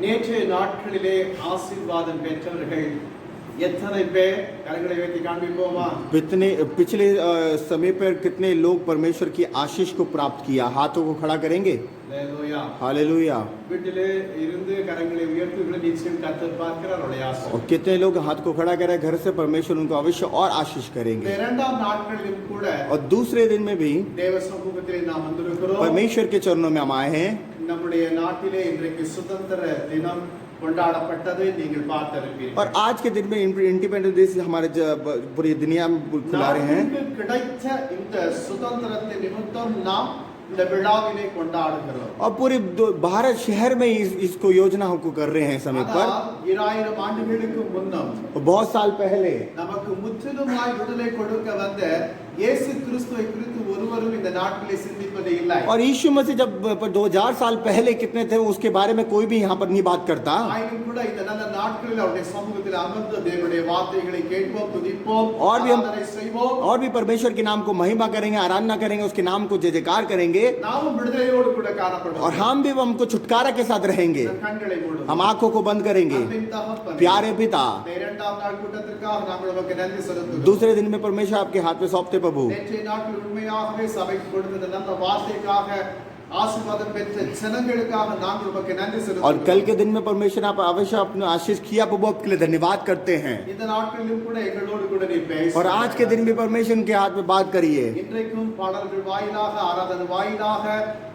நேற்றைய நாட்களிலே ஆசீர்வாதம் பெற்றவர்கள் எத்தனை பேர் கரங்களை உயர்த்தி காண்பிப்போமா? पिछले समय पर कितने लोग परमेश्वर की आशीष को प्राप्त किया? हाथों को खड़ा करेंगे। அல்லேலூயா. हालेलुया। வீட்டிலே இருந்து கரங்களை உயர்த்துகிற நிச்சயம் கர்த்தர் பார்க்கிறார் உடைய ஆசை. और कितने लोग हाथ को खड़ा करें घर से, परमेश्वर उनको अवश्य और आशीष இந்த करेंगे। இரண்டாம் நாட்களிலும் கூட और दूसरे दिन में भी தேவ சமூகத்திலே நாம் வந்திருக்கிறோம். परमेश्वर के चरणों में हम आए हैं। நம்முடைய நாட்டிலே இன்றைக்கு சுதந்திர தினம் கொண்டாடப்பட்டதை நீங்கள் பார்த்திருப்பீர்கள். और आज के दिन में इंडिपेंडेंस डे हमारे पूरी दुनिया में खुला रहे हैं। நமக்கு கிடைத்த இந்த சுதந்திரத்தின் நிமித்தம் நாம் இந்த விழாவினை கொண்டாடுகிறோம். और पूरे भारत शहर में इसको योजना को कर रहे हैं समय पर। 2000 ஆண்டுகளுக்கு முன்னம் बहुत साल पहले நமக்கு முற்றிலுமாய் விடுதலை கொடுக்க வந்த இயேசு கிறிஸ்துவை குறித்து ஒருவரும் இந்த நாட்டிலே சிந்திப்பதே இல்லை. और यीशु मसीह जब 2000 साल पहले कितने थे उसके बारे में कोई भी यहाँ पर नहीं बात करता। ஆயினும் கூட இந்த நல்ல நாட்களில் அவருடைய சமூகத்தில் அமர்ந்து தேவனுடைய வார்த்தைகளை கேட்போம், துதிப்போம், और भी हम ஆராதனை செய்வோம். और भी परमेश्वर के नाम को महिमा करेंगे, आराधना करेंगे, उसके नाम को जय जयकार करेंगे। நாமும் விடுதலையோடு கூட காணப்படுவோம். और हम भी हमको छुटकारा के साथ रहेंगे। கண்களை மூடுவோம். हम आंखों को बंद करेंगे। அன்பின் தகப்பனே, प्यारे पिता, இந்த இரண்டாம் நாள் கூட்டத்திற்காக நாங்கள் உமக்கு நன்றி செலுத்துகிறோம். दूसरे दिन में परमेश्वर आपके हाथ में सौंपते प्रभु। நேற்றைய நாட்கள் உண்மையாகவே சபைக்கு கொடுத்த நல்ல வார்த்தைக்காக ஆசீர்வாதம் பெற்ற ஜனங்களுக்காக நாங்கள் உமக்கு நன்றி और செலுத்துகிறோம். कल के दिन में परमेश्वर आप अवश्य अपने आशीष किया प्रभु, आपके लिए धन्यवाद करते हैं। இந்த நாட்களிலும் கூட எங்களோடு கூட நீ பேசு. और आज के दिन भी परमेश्वर के हाथ में बात करिए। இன்றைக்கும் பாடல்கள் வாயிலாக, ஆராதனை வாயிலாக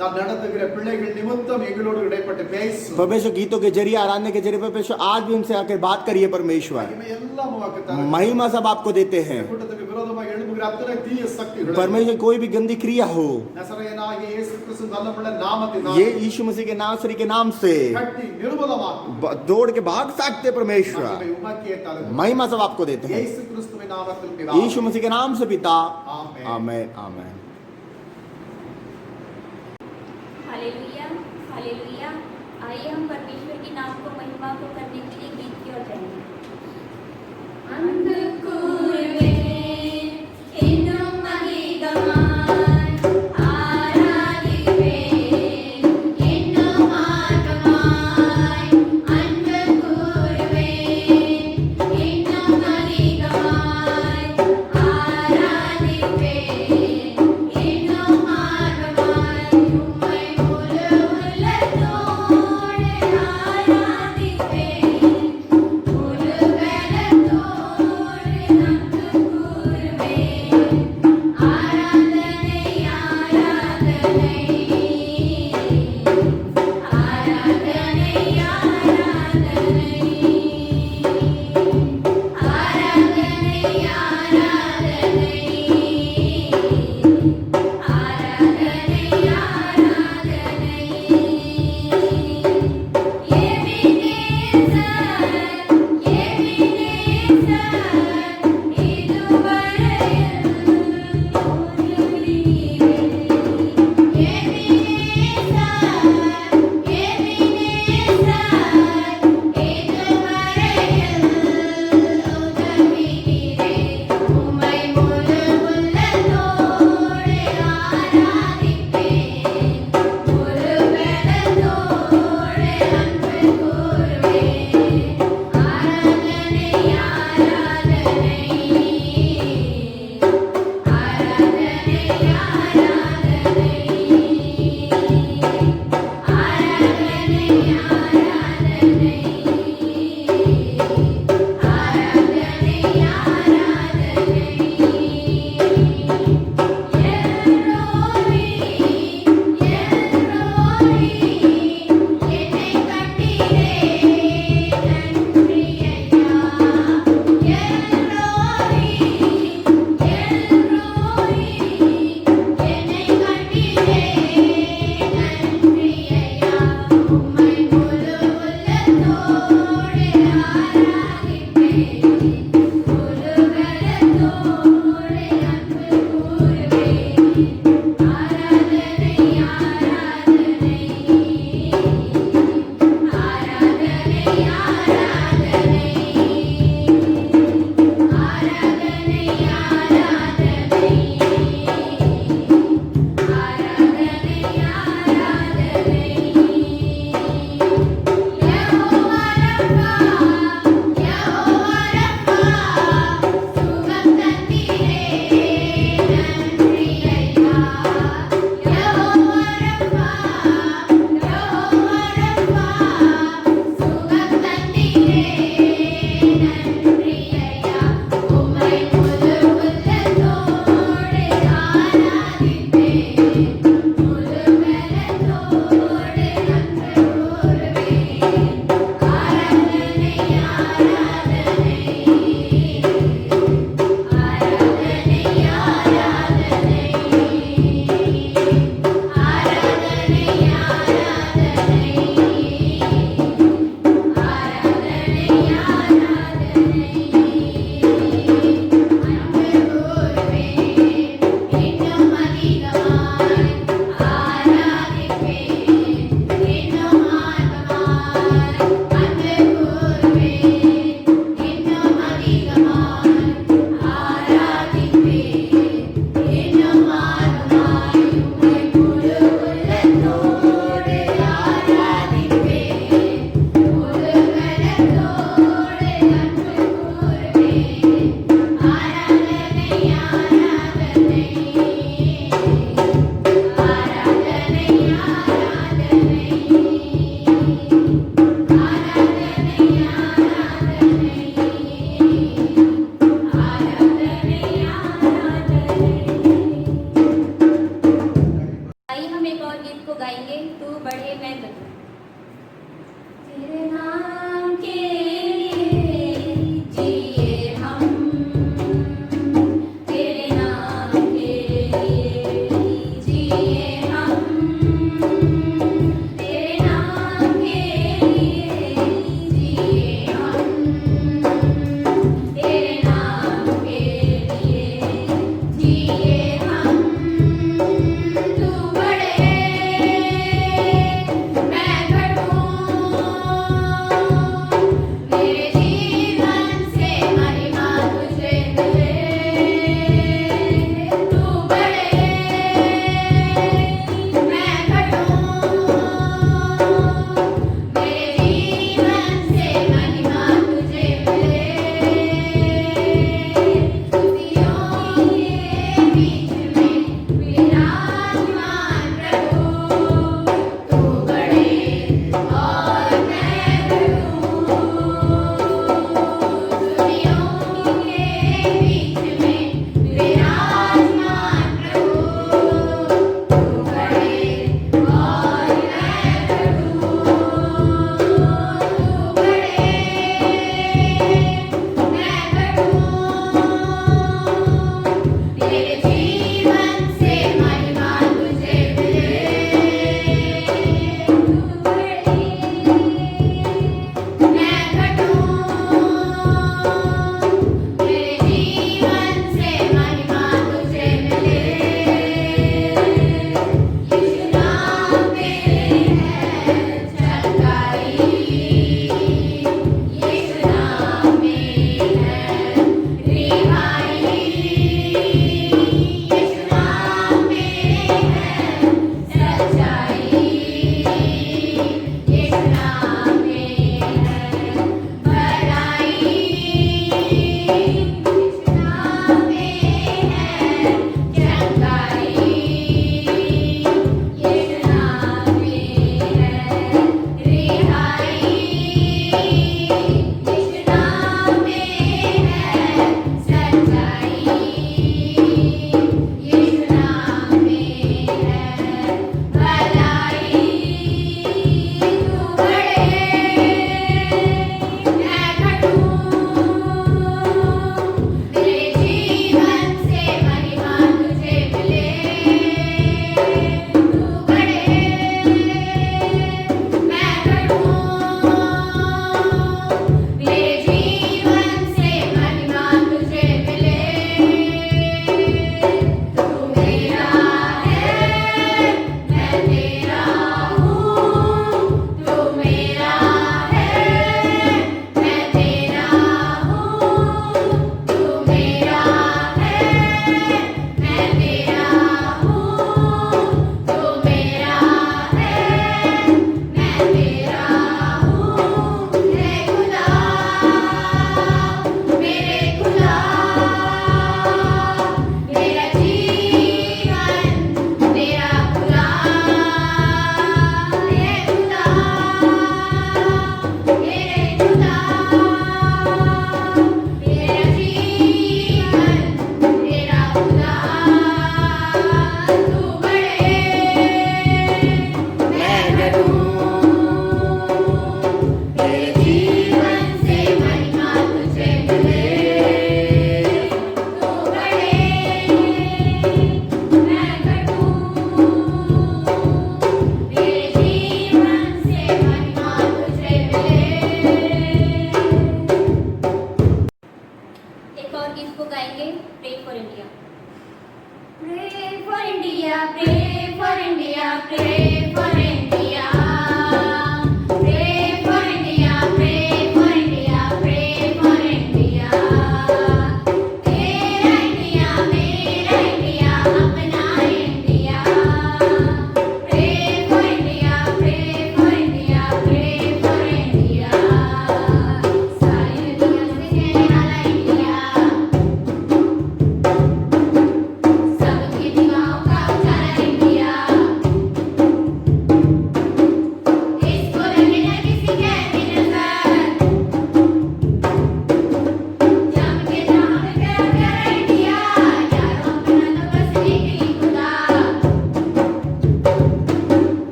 தான் நடத்துகிற பிள்ளைகள் நிமித்தம் எங்களோடு இடைப்பட்டு பேசு. परमेश्वर गीतों के जरिए, आराधना के जरिए परमेश्वर आज भी उनसे आकर बात करिए। परमेश्वर மகிமை எல்லாம் உமக்கு தருகிறோம். महिमा सब आपको देते हैं। கூட்டத்துக்கு விரோதமாக எழும்புகிற அத்தனை தீய சக்திகள் परमेश्वर कोई भी गंदी क्रिया हो, நசரேயனாகிய இயேசு கிறிஸ்து வல்லமுள்ள நாமத்தினால் ये यीशु मसीह के नासरी के नाम से கட்டி நிர்மூலமாக்கும். दौड़ के भाग सकते परमेश्वर। மகிமை உமக்கே தருகிறோம். महिमा सब आपको देते हैं। இயேசு கிறிஸ்துவின் நாமத்தில் பிதாவே. यीशु मसीह के नाम से पिता, आमेन. आमेन आमेन। Hallelujah, hallelujah. आइए हम परमेश्वर के नाम को महिमा को करने के लिए गीत की ओर जाएंगे। अंधकूर இன்னும் அதிகமாய் ஆராதிப்பேன், இன்னும் ஆர்வமாய் அன்பு கூறுவேன், இன்னும் அதிகமாய் ஆராதிப்பேன், இன்னும் ஆர்வமாய் உம்மை முழு உள்ளத்தோடு ஆராதிப்பேன், முழு பலத்தோடு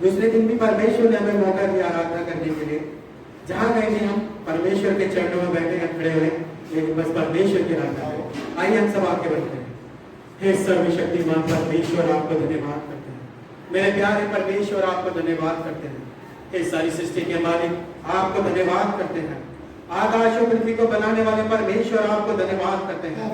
दूसरे दिन भी परमेश्वर ने हमें मौका दिया आराधना करने के लिए। जहाँ कहीं भी हम परमेश्वर के चरणों में बैठे हैं, खड़े हुए, लेकिन बस परमेश्वर की आराधना करें। आइए हम सब आके बैठते हैं। हे सर्वशक्तिमान परमेश्वर, आपको धन्यवाद करते हैं। मेरे प्यारे परमेश्वर, आपको धन्यवाद करते हैं। हे सारी सृष्टि के मालिक, आपको धन्यवाद करते हैं। आकाश और पृथ्वी को बनाने वाले परमेश्वर, आपको धन्यवाद करते हैं।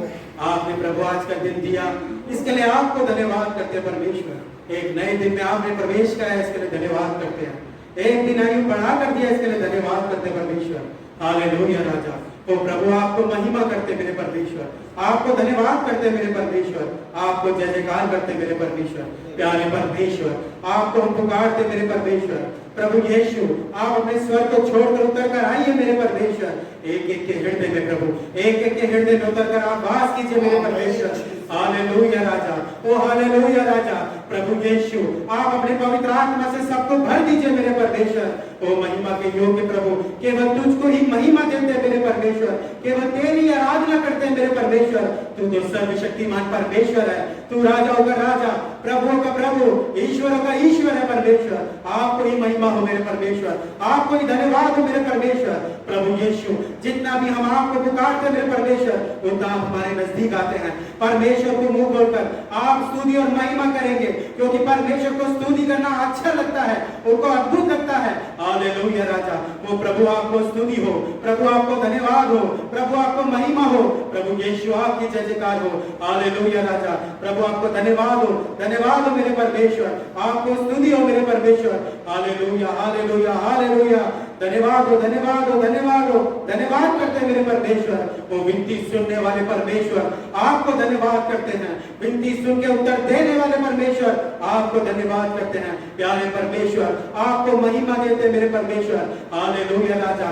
आपने प्रभु आज का दिन दिया, इसके लिए आपको धन्यवाद करते हैं परमेश्वर। एक नए दिन में आपने प्रवेश कराया, इसके लिए धन्यवाद करते हैं। एक दिन आयु बढ़ा कर दिया, इसके लिए धन्यवाद करते हैं परमेश्वर। हालेलुया राजा। तो प्रभु आपको महिमा करते मेरे परमेश्वर, आपको धन्यवाद करते मेरे परमेश्वर, आपको जय जयकार करते मेरे परमेश्वर। प्यारे परमेश्वर, आपको हम पुकारते मेरे परमेश्वर। प्रभु यीशु, आप अपने स्वर को छोड़कर उतर कर आइए मेरे परमेश्वर। एक एक के हृदय में प्रभु, एक एक के हृदय में उतर कर आप वास कीजिए मेरे परमेश्वर। हालेलुया राजा, ओ हालेलुया राजा। प्रभु यीशु, आप अपने पवित्र आत्मा से सबको भर दीजिए मेरे परमेश्वर। ओ महिमा के योग्य प्रभु, केवल तुझको ही महिमा देते मेरे परमेश्वर, केवल तेरी आराधना करते हैं मेरे परमेश्वर। तू तो सर्वशक्तिमान परमेश्वर है, तू राजाओं का राजा, प्रभुओं का प्रभु, ईश्वरों का ईश्वर है परमेश्वर। आपको ही महिमा हो मेरे परमेश्वर, आपको ही धन्यवाद हो मेरे परमेश्वर। प्रभु यीशु, जितना भी हम आपको पुकारते मेरे परमेश्वर, उतना आप हमारे नजदीक आते हैं। परमेश्वर को मुंह खोलकर आप स्तुति और महिमा करेंगे, क्योंकि परमेश्वर को स्तुति करना अच्छा लगता है, उनको अद्भुत लगता है। हालेलुया राजा। वो प्रभु आपको स्तुति हो, प्रभु आपको धन्यवाद हो, प्रभु आपको महिमा हो, प्रभु यीशु आपकी जय जयकार हो। हालेलुया राजा। प्रभु आपको धन्यवाद हो, धन्यवाद हो मेरे परमेश्वर, आपको स्तुति हो मेरे परमेश्वर। Hallelujah hallelujah hallelujah. धन्यवाद हो, धन्यवाद हो, धन्यवाद हो, धन्यवाद करते हैं मेरे परमेश्वर। वो विनती सुनने वाले परमेश्वर, आपको धन्यवाद करते हैं। विनती सुन के उत्तर देने वाले परमेश्वर, आपको धन्यवाद करते हैं। प्यारे परमेश्वर, आपको महिमा देते मेरे परमेश्वर। हालेलुया राजा।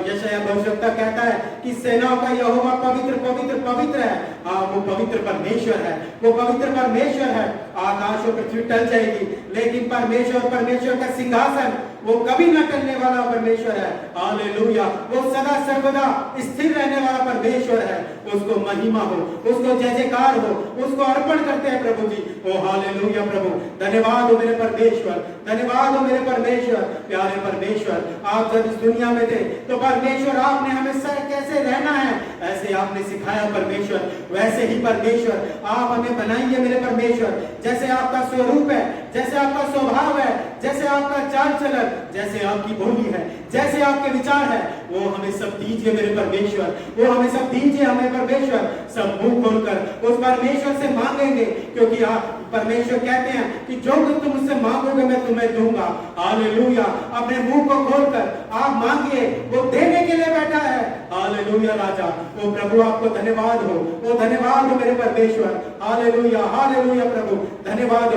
यशायाह भविष्यवक्ता कहता है कि सेनाओं का यहोवा पवित्र पवित्र पवित्र है। हाँ, वो पवित्र परमेश्वर है, वो पवित्र परमेश्वर है। आकाश और पृथ्वी टल जाएगी, लेकिन परमेश्वर का सिंहासन वो कभी न टलने वाला परमेश्वर है। हालेलुया। वो सदा सर्वदा स्थिर रहने वाला परमेश्वर है। उसको महिमा हो, उसको जय जयकार हो, उसको अर्पण करते हैं प्रभु जी। ओ हालेलुया प्रभु, धन्यवाद हो मेरे परमेश्वर, धन्यवाद हो मेरे परमेश्वर। प्यारे परमेश्वर, आप जब इस दुनिया में थे तो परमेश्वर आपने हमें कैसे रहना है ऐसे आपने सिखाया परमेश्वर। वैसे ही परमेश्वर आप हमें बनाइए मेरे परमेश्वर, जैसे आपका स्वरूप है, जैसे आपका स्वभाव है, जैसे आपका चाल चलन, जैसे आपकी बोली है, जैसे आपके विचार है, वो हमें सब दीजिए मेरे परमेश्वर, वो हमें सब दीजिए हमें परमेश्वर। सब मुंह खोलकर उस परमेश्वर से मांगेंगे, क्योंकि आप परमेश्वर कहते हैं कि जो कुछ तुम मुझसे मांगोगे मैं तुम्हें दूंगा। हालेलुया। अपने मुंह को खोलकर आप मांगिए, वो देने के लिए बैठा है। हालेलुया राजा। वो प्रभु आपको धन्यवाद हो, वो धन्यवाद हो मेरे परमेश्वर। हालेलुया हालेलुया प्रभु, धन्यवाद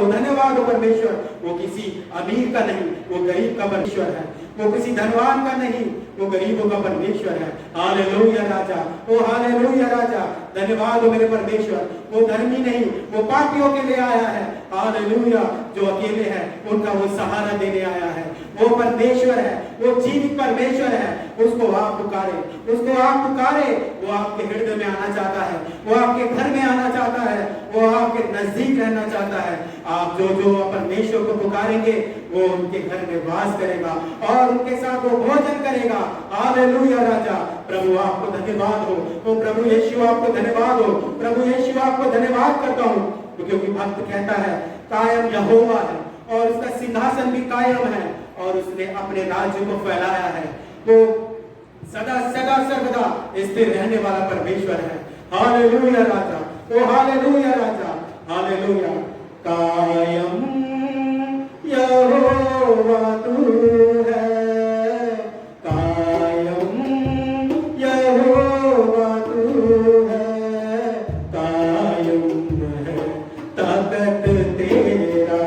हो परमेश्वर। वो किसी अमीर का नहीं, वो गरीब का परमेश्वर है। वो किसी धनवान का नहीं, वो गरीबों का परमेश्वर है। हालेलुया राजा। ओ हालेलुया राजा। धन्यवाद हो मेरे परमेश्वर। वो धर्मी नहीं, वो पापियों के लिए आया है। हालेलुया। जो अकेले हैं उनका वो सहारा देने आया है। वो परमेश्वर है, वो जीवित परमेश्वर है। उसको आप पुकारे, उसको आप पुकारे। वो आपके हृदय में आना चाहता है, वो आपके घर में आना चाहता है, वो आपके नजदीक रहना चाहता है। आप जो परमेश्वर को पुकारेंगे वो उनके घर में वास करेगा और उनके साथ वो भोजन करेगा। हालेलुया राजा। प्रभु आपको धन्यवाद हो, तो प्रभु यीशु आपको धन्यवाद हो, प्रभु यीशु आपको धन्यवाद करता हूँ, क्योंकि भक्त कहता है कायम यहोवा है और उसका सिंहासन भी कायम है और उसने अपने राज्य को फैलाया है। वो सदा सदा सर्वदा स्थिर रहने वाला परमेश्वर है। हालेलुया राजा। ओ हालेलुया राजा। हालेलुया। कायम यहोवा तू है, कायम यहोवा तू है, कायम है ताकत तेरा,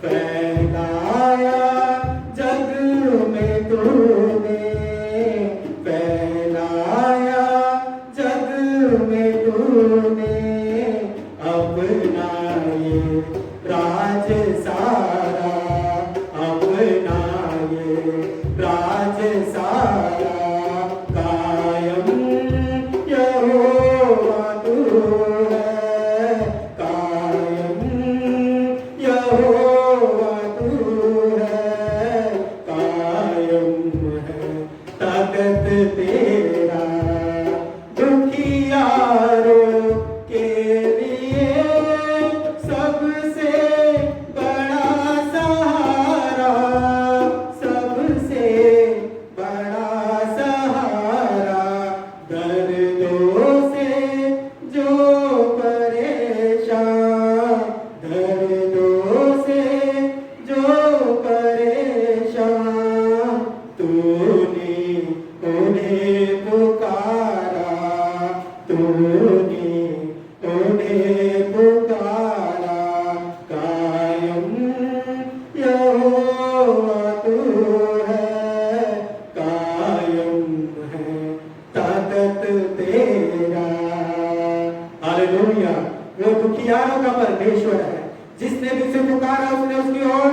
फैलाया जग में तूने, फैलाया जग में तूने अपना ये वो दुखियारों का परमेश्वर है। जिसने भी उसे पुकारा उसने उसकी ओर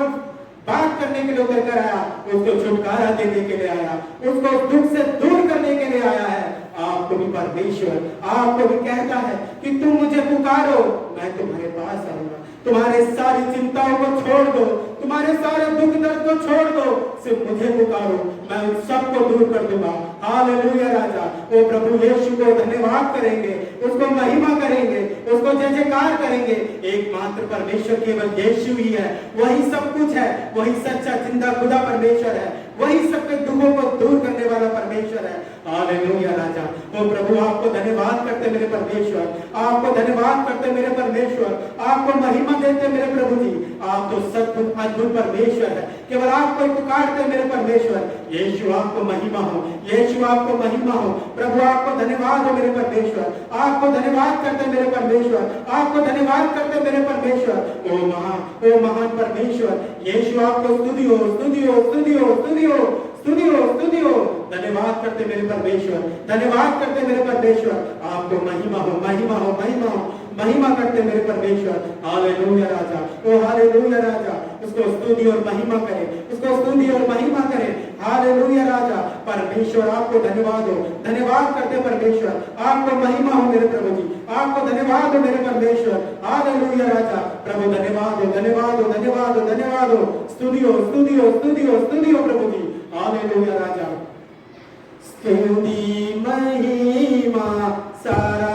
बात करने के लिए उतर कर आया, उसको छुटकारा देने के लिए आया, उसको दुख से दूर करने के लिए आया है। आपको भी परमेश्वर आपको भी कहता है कि तुम मुझे पुकारो, मैं तुम्हारे पास आऊंगा। तुम्हारे सारी चिंताओं को छोड़ दो, तुम्हारे सारे दुख दर्द को छोड़ दो, सिर्फ मुझे पुकारो, मैं उन सबको दूर कर दूंगा। हालेलुया राजा। वो प्रभु यीशु को धन्यवाद करेंगे, उसको महिमा करेंगे, उसको जय जयकार करेंगे। एकमात्र परमेश्वर केवल यीशु ही है, वही सब कुछ है, वही सच्चा जिंदा खुदा परमेश्वर है, वही सबके दुखों को दूर करने वाला परमेश्वर है। हालेलुया राजा। ओ प्रभु आपको धन्यवाद करते मेरे परमेश्वर, आपको धन्यवाद करते मेरे परमेश्वर, आपको महिमा देते मेरे प्रभु जी। आप तो सद्भुत अद्भुत परमेश्वर है, केवल आपको ही पुकारते मेरे परमेश्वर। यीशु आपको महिमा हो, यीशु आपको महिमा हो। प्रभु आपको धन्यवाद हो मेरे परमेश्वर, आपको धन्यवाद करते मेरे परमेश्वर, आपको धन्यवाद करते मेरे परमेश्वर। ओ महान परमेश्वर, यीशु आपको स्तुति हो, स्तुति हो, स्तुति हो, स्तुति हो, स्तुति हो, स्तुति हो। धन्यवाद करते मेरे परमेश्वर, धन्यवाद करते मेरे परमेश्वर। आपको महिमा हो, महिमा हो, महिमा हो, महिमा करते मेरे परमेश्वर। हालेलुया राजा। ओ हालेलुया राजा। उसको स्तुति और महिमा करें, उसको स्तुति और महिमा करें। हालेलुया राजा। परमेश्वर आपको धन्यवाद हो, धन्यवाद करते परमेश्वर, आपको महिमा हो मेरे प्रभु जी, आपको धन्यवाद हो मेरे परमेश्वर। हालेलुया राजा। प्रभु धन्यवाद हो, धन्यवाद हो, धन्यवाद हो, धन्यवाद हो। स्तुति हो, स्तुति हो, स्तुति हो, स्तुति हो प्रभु जी। हालेलुया राजा। स्तुति महिमा सारा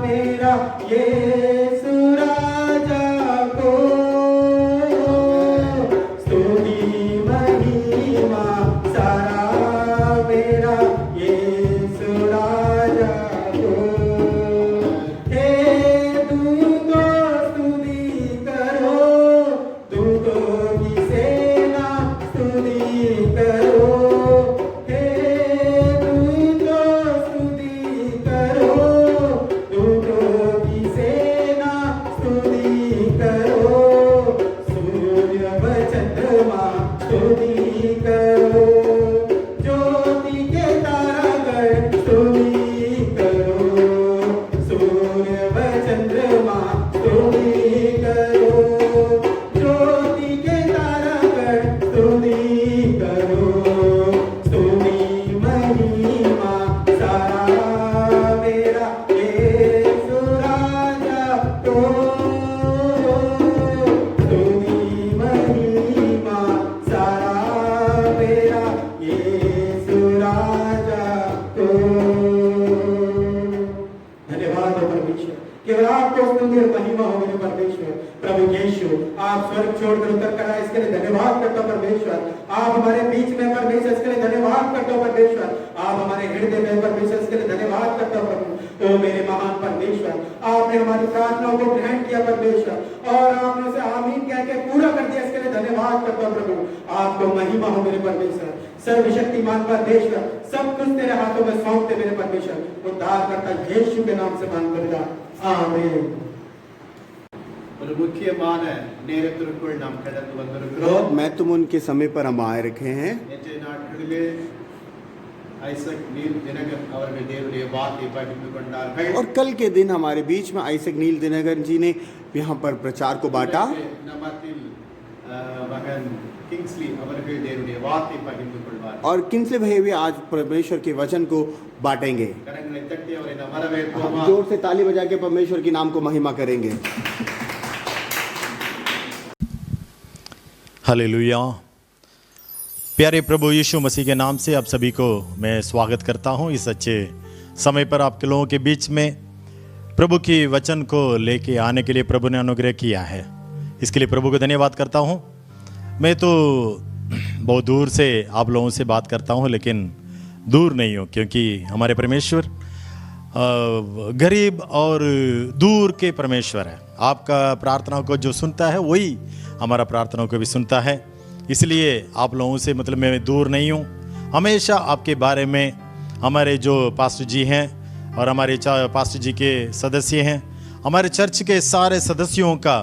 मेरा यीशु राजा को, स्तुति महिमा सारा मेरा यीशु राजा को। हे दूतों स्तुति करो, दूतों की सेना स्तुति करो। छोड़कर उतर कर आए, इसके लिए धन्यवाद करता हूं परमेश्वर। आप हमारे बीच में परमेश्वर, इसके लिए धन्यवाद करता हूं परमेश्वर। आप हमारे हृदय में परमेश्वर, इसके लिए धन्यवाद करता हूं प्रभु। ओ मेरे महान परमेश्वर, आपने हमारी प्रार्थनाओं को ग्रहण किया परमेश्वर, और आपने उसे आमीन कह के पूरा कर दिया, इसके लिए धन्यवाद करता हूं प्रभु। आपको महिमा हो मेरे परमेश्वर। सर्वशक्तिमान परमेश्वर, सब कुछ तेरे हाथों में सौंपते मेरे परमेश्वर। उद्धारकर्ता यीशु के नाम से मांगते हैं, आमीन। ஒரு முக்கியமான நேரத்திற்குள் நாம் கடந்து வந்திருக்கிறோம். मैं तुम उनके समय पर हम आए रखे हैं. நேற்றைய நாட்களிலே आइजैक नील दिनकर அவர்கள் தேவனுடைய வார்த்தையை பகிர்ந்து கொண்டார்கள். और कल के दिन हमारे बीच में आइजैक नील दिनकर जी ने यहाँ पर प्रचार को बांटा. நம்மத்தில் மகன் किंग्सली அவர்கள் தேவனுடைய வார்த்தையை பகிர்ந்து கொள்வார். और किंग्सली भाई भी आज परमेश्वर के वचन को बांटेंगे. கரங்களை தட்டி அவரை நாம் வரவேற்போம். जोर से ताली बजा के परमेश्वर के नाम को महिमा करेंगे. हालेलुया। प्यारे प्रभु यीशु मसीह के नाम से आप सभी को मैं स्वागत करता हूं इस अच्छे समय पर आपके लोगों के बीच में प्रभु की वचन को लेके आने के लिए प्रभु ने अनुग्रह किया है। इसके लिए प्रभु को धन्यवाद करता हूं। मैं तो बहुत दूर से आप लोगों से बात करता हूं, लेकिन दूर नहीं हूं, क्योंकि हमारे परमेश्वर गरीब और दूर के परमेश्वर है। आपका प्रार्थना को जो सुनता है वही हमारा प्रार्थनाओं को भी सुनता है। इसलिए आप लोगों से मतलब मैं दूर नहीं हूँ। हमेशा आपके बारे में हमारे जो पास्टर जी हैं और हमारे पास्टर जी के सदस्य हैं, हमारे चर्च के सारे सदस्यों का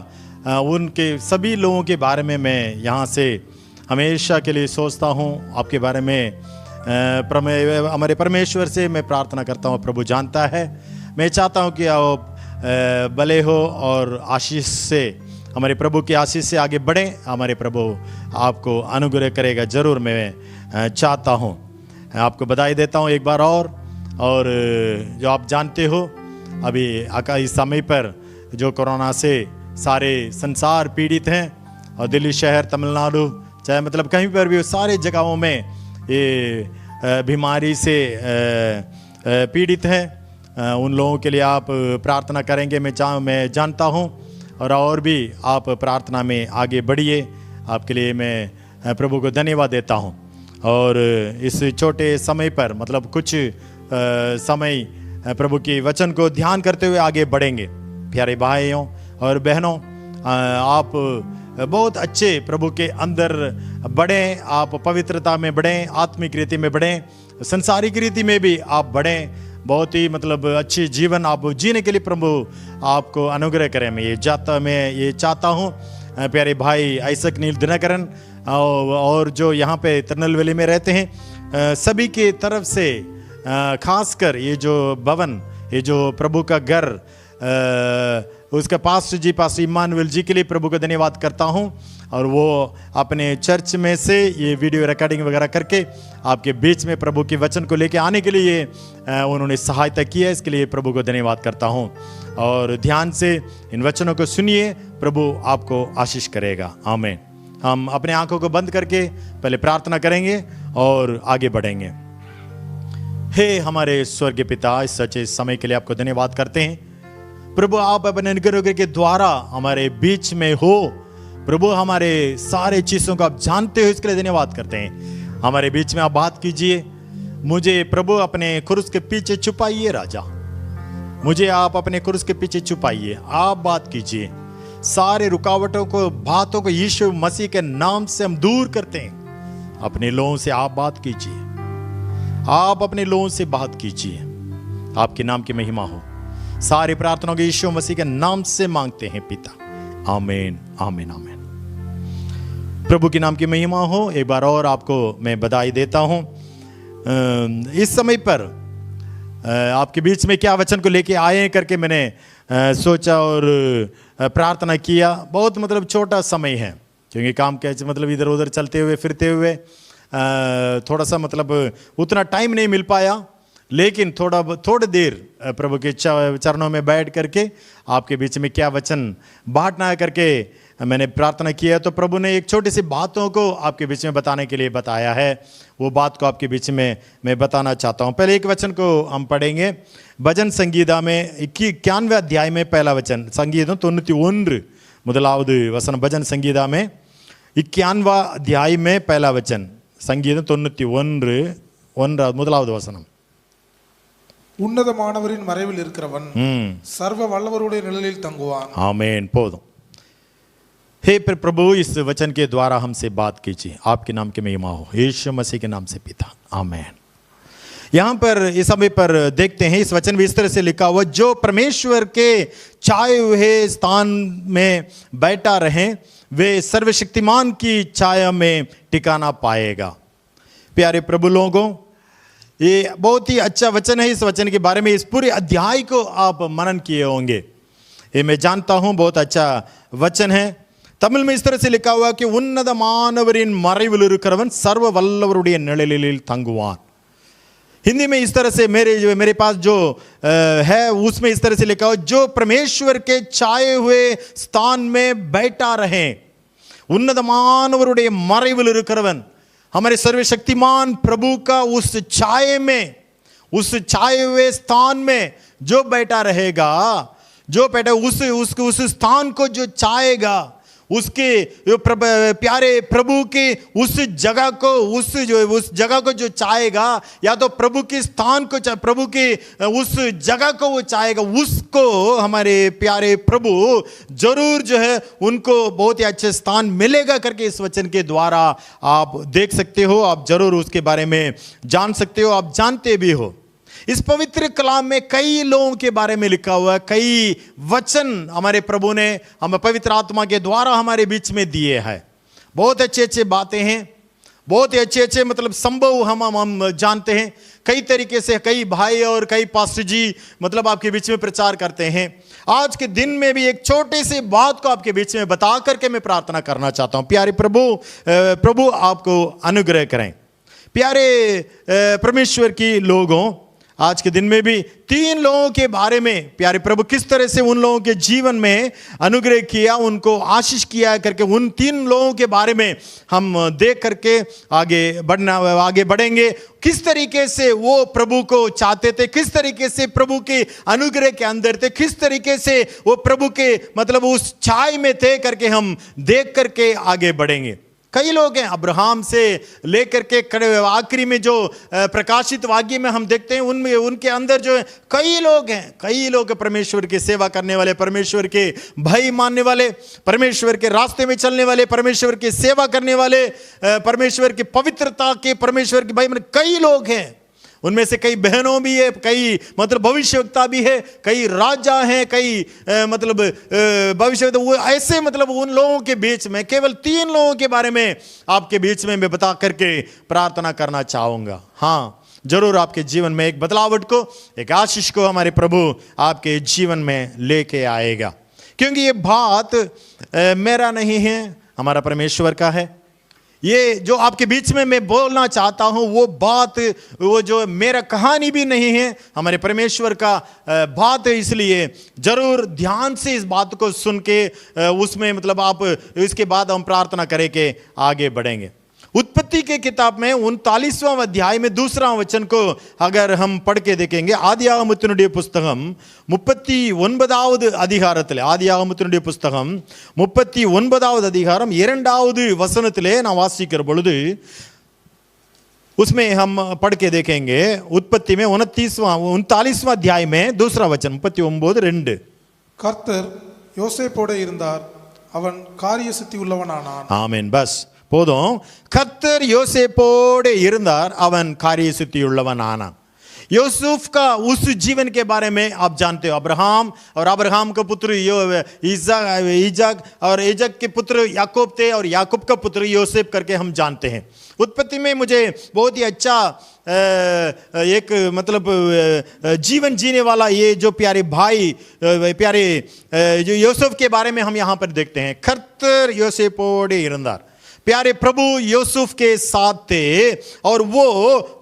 उनके सभी लोगों के बारे में मैं यहाँ से हमेशा के लिए सोचता हूँ। आपके बारे में हमारे परमेश्वर से मैं प्रार्थना करता हूँ। प्रभु जानता है। मैं चाहता हूँ कि आप भले हो और आशीष से, हमारे प्रभु की आशीष से आगे बढ़ें। हमारे प्रभु आपको अनुग्रह करेगा ज़रूर, मैं चाहता हूँ। आपको बधाई देता हूँ एक बार और जो आप जानते हो अभी इस समय पर जो कोरोना से सारे संसार पीड़ित हैं, और दिल्ली शहर, तमिलनाडु, चाहे मतलब कहीं पर भी सारे जगहों में ये बीमारी से पीड़ित हैं। उन लोगों के लिए आप प्रार्थना करेंगे, मैं जानता हूँ, और भी आप प्रार्थना में आगे बढ़िए। आपके लिए मैं प्रभु को धन्यवाद देता हूँ। और इस छोटे समय पर मतलब कुछ समय प्रभु के वचन को ध्यान करते हुए आगे बढ़ेंगे। प्यारे भाइयों और बहनों, आप बहुत अच्छे प्रभु के अंदर बढ़ें, आप पवित्रता में बढ़ें, आत्मिक रीति में बढ़ें, संसारिक रीति में भी आप बढ़ें। बहुत ही मतलब अच्छी जीवन आप जीने के लिए प्रभु आपको अनुग्रह करें। मैं ये चाहता हूँ। प्यारे भाई आइसक नील दिनकरन और जो यहाँ पे तिरुनेलवेली में रहते हैं, सभी के तरफ से खासकर ये जो भवन, ये जो प्रभु का घर, उसका पास्टर इमानुएल जी के लिए प्रभु का धन्यवाद करता हूँ। और वो अपने चर्च में से ये वीडियो रिकॉर्डिंग वगैरह करके आपके बीच में प्रभु के वचन को लेके आने के लिए उन्होंने सहायता की है। इसके लिए प्रभु को धन्यवाद करता हूँ। और ध्यान से इन वचनों को सुनिए, प्रभु आपको आशीष करेगा। आमीन। हम अपने आंखों को बंद करके पहले प्रार्थना करेंगे और आगे बढ़ेंगे। हे हमारे स्वर्गीय पिता, इस सच्चे समय के लिए आपको धन्यवाद करते हैं। प्रभु आप अपने अनुग्रह के द्वारा हमारे बीच में हो। प्रभु हमारे सारे चीज़ों को आप जानते हो, इसके लिए धन्यवाद करते हैं। हमारे बीच में आप बात कीजिए। मुझे प्रभु अपने क्रूस के पीछे छुपाइए राजा, मुझे आप अपने क्रूस के पीछे छुपाइए। आप बात कीजिए। सारे रुकावटों को, बातों को यीशु मसीह के नाम से हम दूर करते हैं। अपने लोगों से आप बात कीजिए, आप अपने लोगों से बात कीजिए। आपके नाम की महिमा हो। सारी प्रार्थनाओं के यीशु मसीह के नाम से मांगते हैं पिता। आमीन, आमीन, आमीन। प्रभु के नाम की महिमा हो। एक बार और आपको मैं बधाई देता हूं। इस समय पर आपके बीच में क्या वचन को लेके आए हैं करके मैंने सोचा और प्रार्थना किया। बहुत मतलब छोटा समय है, क्योंकि काम के मतलब इधर उधर चलते हुए फिरते हुए थोड़ा सा मतलब उतना टाइम नहीं मिल पाया, लेकिन थोड़ी देर प्रभु के चरणों में बैठ करके आपके बीच में क्या वचन बांटना है करके मैंने प्रार्थना किया। तो प्रभु ने एक छोटी सी बातों को आपके बीच में बताने के लिए बताया है। वो बात को आपके बीच में मैं बताना चाहता हूँ। पहले एक वचन को हम पढ़ेंगे भजन संगीता में 91वें अध्याय में पहला वचन, संगीतम 91 முதலாவது வசனம்। भजन संगीता में 91वां अध्याय में पहला वचन, संगीतम 91 முதலாவது வசனம்। உன்னதமானவரின் மறைவில் இருக்கிறவன் சர்வ வல்லவருடைய நிழலில் தங்குவான்। आमीन। போதும்। हे प्रभु, इस वचन के द्वारा हमसे बात कीजिए। आपके नाम की महिमा हो, यीशु मसीह के नाम से पिता। आमीन। यहाँ पर इस समय पर देखते हैं, इस वचन में इस तरह से लिखा हुआ, जो परमेश्वर के छाए हुए स्थान में बैठा रहे वे सर्वशक्तिमान की छाया में ठिकाना पाएगा। प्यारे प्रभु लोगों, ये बहुत ही अच्छा वचन है। इस वचन के बारे में इस पूरे अध्याय को आप मनन किए होंगे, ये मैं जानता हूँ। बहुत अच्छा वचन है। तमिल में इस तरह से लिखा हुआ कि उन्नतमानवरिन मறைவில் இருக்கிறவன் सर्व வல்லவருடைய நிழலில் தங்குவான்। हिंदी में इस तरह से मेरे पास जो है उसमें इस तरह से लिखा हुआ, जो परमेश्वर के छाए हुए स्थान में बैठा रहे। उन्नतमानवरुடைய मறைவில் இருக்கிறவன், हमारे सर्वशक्तिमान प्रभु का उस छाए में, उस छाए हुए स्थान में जो बैठा रहेगा, जो बैठा उस स्थान को जो छाएगा, उसके प्यारे प्रभु की उस जगह को जो चाहेगा, या तो प्रभु के स्थान को, प्रभु की उस जगह को वो चाहेगा, उसको हमारे प्यारे प्रभु जरूर जो है उनको बहुत ही अच्छे स्थान मिलेगा करके इस वचन के द्वारा आप देख सकते हो। आप जरूर उसके बारे में जान सकते हो, आप जानते भी हो। इस पवित्र कलाम में कई लोगों के बारे में लिखा हुआ है, कई वचन हमारे प्रभु ने हमें पवित्र आत्मा के द्वारा हमारे बीच में दिए हैं। बहुत अच्छे अच्छे बातें हैं, बहुत ही अच्छे अच्छे मतलब संभव हम जानते हैं। कई तरीके से कई भाई और कई पास्टर जी मतलब आपके बीच में प्रचार करते हैं। आज के दिन में भी एक छोटे से बात को आपके बीच में बता करके मैं प्रार्थना करना चाहता हूं। प्यारे प्रभु आपको अनुग्रह करें। प्यारे परमेश्वर की लोगों, आज के दिन में भी 3 लोगों के बारे में प्यारे प्रभु किस तरह से उन लोगों के जीवन में अनुग्रह किया, उनको आशीष किया करके उन 3 लोगों के बारे में हम देख करके आगे बढ़ेंगे। किस तरीके से वो प्रभु को चाहते थे, किस तरीके से प्रभु के अनुग्रह के अंदर थे, किस तरीके से वो प्रभु के मतलब उस छाया में थे करके हम देख करके आगे बढ़ेंगे। कई लोग हैं अब्राहम से लेकर के आखिरी में जो प्रकाशित वाक्य में हम देखते हैं उनमें उनके अंदर जो है कई लोग हैं, कई लोग परमेश्वर की सेवा करने वाले, परमेश्वर के भय मानने वाले, परमेश्वर के रास्ते में चलने वाले, परमेश्वर की सेवा करने वाले, परमेश्वर की पवित्रता के, परमेश्वर के भय में कई लोग हैं। उनमें से कई बहनों भी है, कई मतलब भविष्यवक्ता भी है, कई राजा हैं, कई मतलब भविष्यवक्ता। वो ऐसे मतलब उन लोगों के बीच में केवल 3 लोगों के बारे में आपके बीच में मैं बता करके प्रार्थना करना चाहूँगा। हाँ, जरूर आपके जीवन में एक बदलावट को, एक आशीष को हमारे प्रभु आपके जीवन में लेके आएगा। क्योंकि ये बात मेरा नहीं है, हमारा परमेश्वर का है। ये जो आपके बीच में मैं बोलना चाहता हूं वो बात, वो जो मेरा कहानी भी नहीं है, हमारे परमेश्वर का बात है। इसलिए जरूर ध्यान से इस बात को सुन के उसमें मतलब आप इसके बाद हम प्रार्थना करें के आगे बढ़ेंगे। उत्पत्ति के किताब में 39वां अध्याय में 2वां वचन को अगर हम पढ़ के देखेंगे, आदियागमத்தினுடைய புத்தகம் 39வது அதிகாரத்திலே, ஆதியாகமத்தினுடைய புத்தகம் 39வது அதிகாரம் 2வது வசனத்திலே நான் வாசிக்கிற பொழுது उसमें हम पढ़ के देखेंगे। उत्पत्ति में 39वां अध्याय में 2वां वचन 39:2 கர்த்தர் யோசேப்போடு இருந்தார், அவன் காரிய சித்தி உள்ளவனானான். ஆமென். பஸ் போதும். கர்த்தர் யோசேப்போடு இருந்தார், அவன் காரிய सिद्धिயுள்ளவன் ஆனான்। यूसुफ का उस जीवन के बारे में आप जानते हो। अब्राहम और अब्राहम का पुत्र ईजाक और ईजाक के पुत्र याकूब थे और याकूब का पुत्र यूसुफ करके हम जानते हैं। उत्पत्ति में मुझे बहुत ही अच्छा एक मतलब जीवन जीने वाला ये जो प्यारे भाई, प्यारे जो यूसुफ के बारे में हम यहाँ पर देखते हैं। कर्तर யோசேப்போடு இருந்தார், प्यारे प्रभु यूसुफ के साथ थे और वो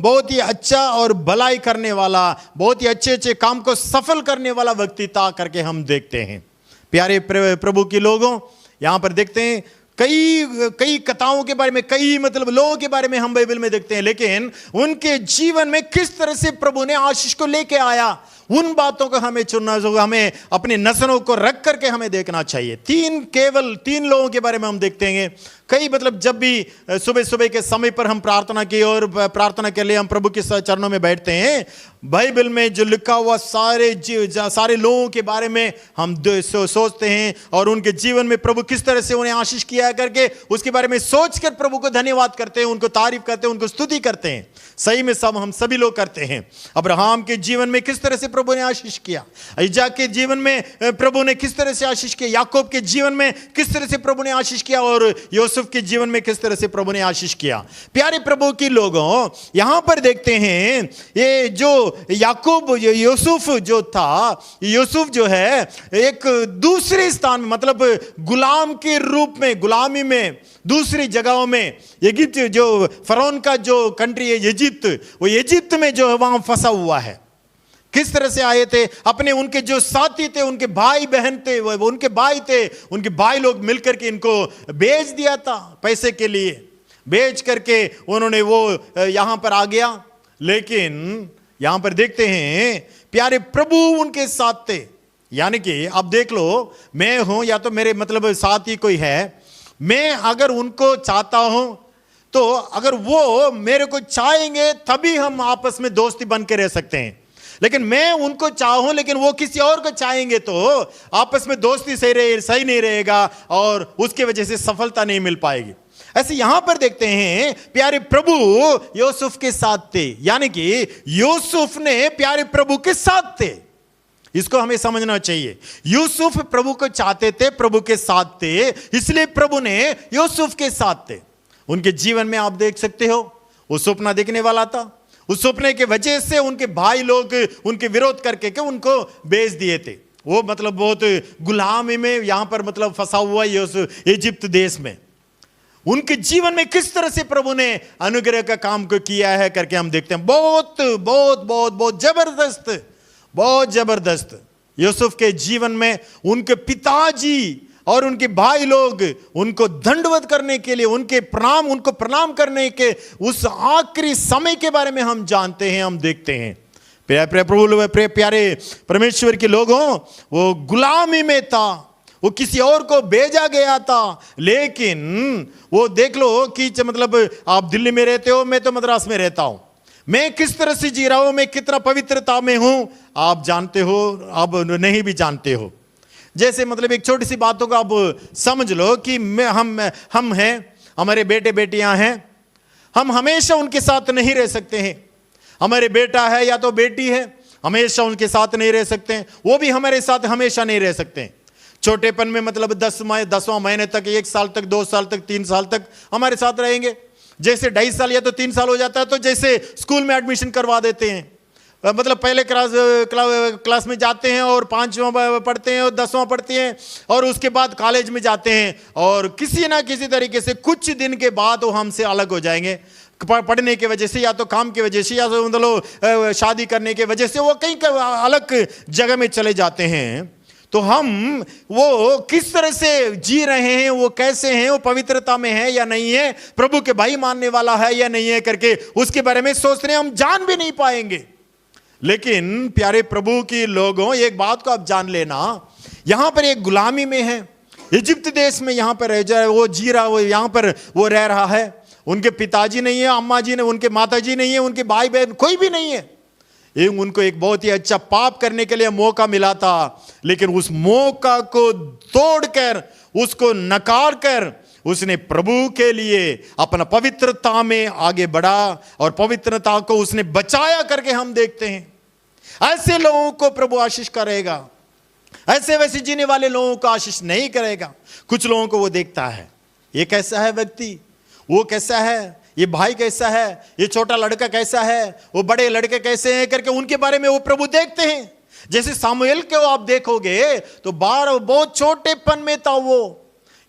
बहुत ही अच्छा और भलाई करने वाला, बहुत ही अच्छे अच्छे काम को सफल करने वाला व्यक्ति था करके हम देखते हैं। प्यारे प्रभु के लोगों, यहाँ पर देखते हैं कई कथाओं के बारे में, कई मतलब लोगों के बारे में हम बाइबल में देखते हैं, लेकिन उनके जीवन में किस तरह से प्रभु ने आशीष को लेके आया, उन बातों को हमें चुनना होगा, हमें अपनी नजरों को रख करके हमें देखना चाहिए। केवल तीन लोगों के बारे में हम देखते हैं। कई मतलब जब भी सुबह सुबह के समय पर हम प्रार्थना की और प्रार्थना के लिए हम प्रभु के चरणों में बैठते हैं, बाइबल में जो लिखा हुआ सारे लोगों के बारे में हम सोचते हैं और उनके जीवन में प्रभु किस तरह से उन्हें आशीष किया करके उसके बारे में सोचकर प्रभु को धन्यवाद करते हैं, उनको तारीफ करते हैं, उनको स्तुति करते हैं। सही में सब हम सभी लोग करते हैं। अब्राहम के जीवन में किस तरह से प्रभु ने आशीष किया, इजाक के जीवन में प्रभु ने किस तरह से आशीष किया, याकूब के जीवन में किस तरह से प्रभु ने आशीष किया और यूसुफ के जीवन में किस तरह से प्रभु ने आशीष किया। प्यारे प्रभु के लोगों, यहां पर देखते हैं ये जो याकूब यूसुफ जो था, यूसुफ जो है एक दूसरे स्थान में मतलब गुलाम के रूप में, गुलामी में दूसरी जगहों में, इजिप्ट जो फरौन का जो कंट्री है इजिप्ट, वो इजिप्ट में जो है वहां फंसा हुआ है। किस तरह से आए थे, अपने उनके जो साथी थे, उनके भाई बहन थे, वो उनके भाई थे, उनके भाई लोग मिलकर के इनको बेच दिया था, पैसे के लिए बेच करके उन्होंने वो यहां पर आ गया। लेकिन यहां पर देखते हैं प्यारे प्रभु उनके साथ थे। यानी कि अब देख लो, मैं हूं या तो मेरे मतलब साथ ही कोई है, मैं अगर उनको चाहता हूं तो अगर वो मेरे को चाहेंगे तभी हम आपस में दोस्ती बन के रह सकते हैं। लेकिन मैं उनको चाहूं लेकिन वो किसी और को चाहेंगे तो आपस में दोस्ती सही नहीं रहेगा और उसकी वजह से सफलता नहीं मिल पाएगी। ऐसे यहां पर देखते हैं प्यारे प्रभु यूसुफ के साथ थे, यानी कि यूसुफ ने प्यारे प्रभु के साथ थे। इसको हमें समझना चाहिए। यूसुफ प्रभु को चाहते थे, प्रभु के साथ थे, इसलिए प्रभु ने यूसुफ के साथ थे। उनके जीवन में आप देख सकते हो। वो सपना देखने वाला था, उस सपने के वजह से उनके भाई लोग उनके विरोध करके के उनको बेच दिए थे। वो मतलब बहुत गुलामी में यहां पर मतलब फंसा हुआ ये उस इजिप्ट देश में। उनके जीवन में किस तरह से प्रभु ने अनुग्रह का काम को किया है करके हम देखते हैं। बहुत बहुत बहुत बहुत जबरदस्त, बहुत जबरदस्त यूसुफ के जीवन में उनके पिताजी और उनके भाई लोग उनको दंडवत करने के लिए उनको प्रणाम करने के उस आखिरी समय के बारे में हम जानते हैं, हम देखते हैं। प्यारे परमेश्वर के लोगों, वो गुलामी में था, वो किसी और को भेजा गया था, लेकिन वो देख लो कि मतलब आप दिल्ली में रहते हो, मैं तो मद्रास में रहता हूं, मैं किस तरह से जी रहा हूं, मैं कितना पवित्रता में हूं, आप जानते हो, आप नहीं भी जानते हो। जैसे मतलब एक छोटी सी बातों को आप समझ लो कि हम हैं, हमारे बेटे बेटियां हैं, हम हमेशा उनके साथ नहीं रह सकते हैं। हमारे बेटा है या तो बेटी है, हमेशा उनके साथ नहीं रह सकते हैं, वो भी हमारे साथ हमेशा नहीं रह सकते हैं। छोटेपन में मतलब 10वां महीने तक, 1 साल तक, 2 साल तक, 3 साल तक हमारे साथ रहेंगे। जैसे 2.5 साल या तो 3 साल हो जाता है तो जैसे स्कूल में एडमिशन करवा देते हैं, मतलब पहले क्लास में जाते हैं और 5वां पढ़ते हैं और 10वां पढ़ते हैं और उसके बाद कॉलेज में जाते हैं और किसी ना किसी तरीके से कुछ दिन के बाद वो हमसे अलग हो जाएंगे, पढ़ने की वजह से या तो काम की वजह से या तो मतलब शादी करने की वजह से वो कहीं अलग जगह में चले जाते हैं। तो हम वो किस तरह से जी रहे हैं, वो कैसे हैं, वो पवित्रता में है या नहीं है, प्रभु के भाई मानने वाला है या नहीं है करके उसके बारे में सोच रहे हैं, हम जान भी नहीं पाएंगे। लेकिन प्यारे प्रभु के लोगों, एक बात को आप जान लेना, यहां पर एक गुलामी में है, इजिप्ट देश में यहां पर वो जी रहा, वो यहां पर वो रह रहा है। उनके पिताजी नहीं है, अम्मा जी ने, उनके माता जी नहीं है, उनके भाई बहन कोई भी नहीं है। उनको एक बहुत ही अच्छा पाप करने के लिए मौका मिला था, लेकिन उस मौका को तोड़कर, उसको नकार कर उसने प्रभु के लिए अपना पवित्रता में आगे बढ़ा और पवित्रता को उसने बचाया करके हम देखते हैं। ऐसे लोगों को प्रभु आशीष करेगा, ऐसे वैसे जीने वाले लोगों को आशीष नहीं करेगा। कुछ लोगों को वो देखता है, ये कैसा है व्यक्ति, वो कैसा है, ये भाई कैसा है, ये छोटा लड़का कैसा है, वो बड़े लड़के कैसे हैं करके उनके बारे में वो प्रभु देखते हैं। जैसे सामुएल को आप देखोगे तो बहुत छोटेपन में था वो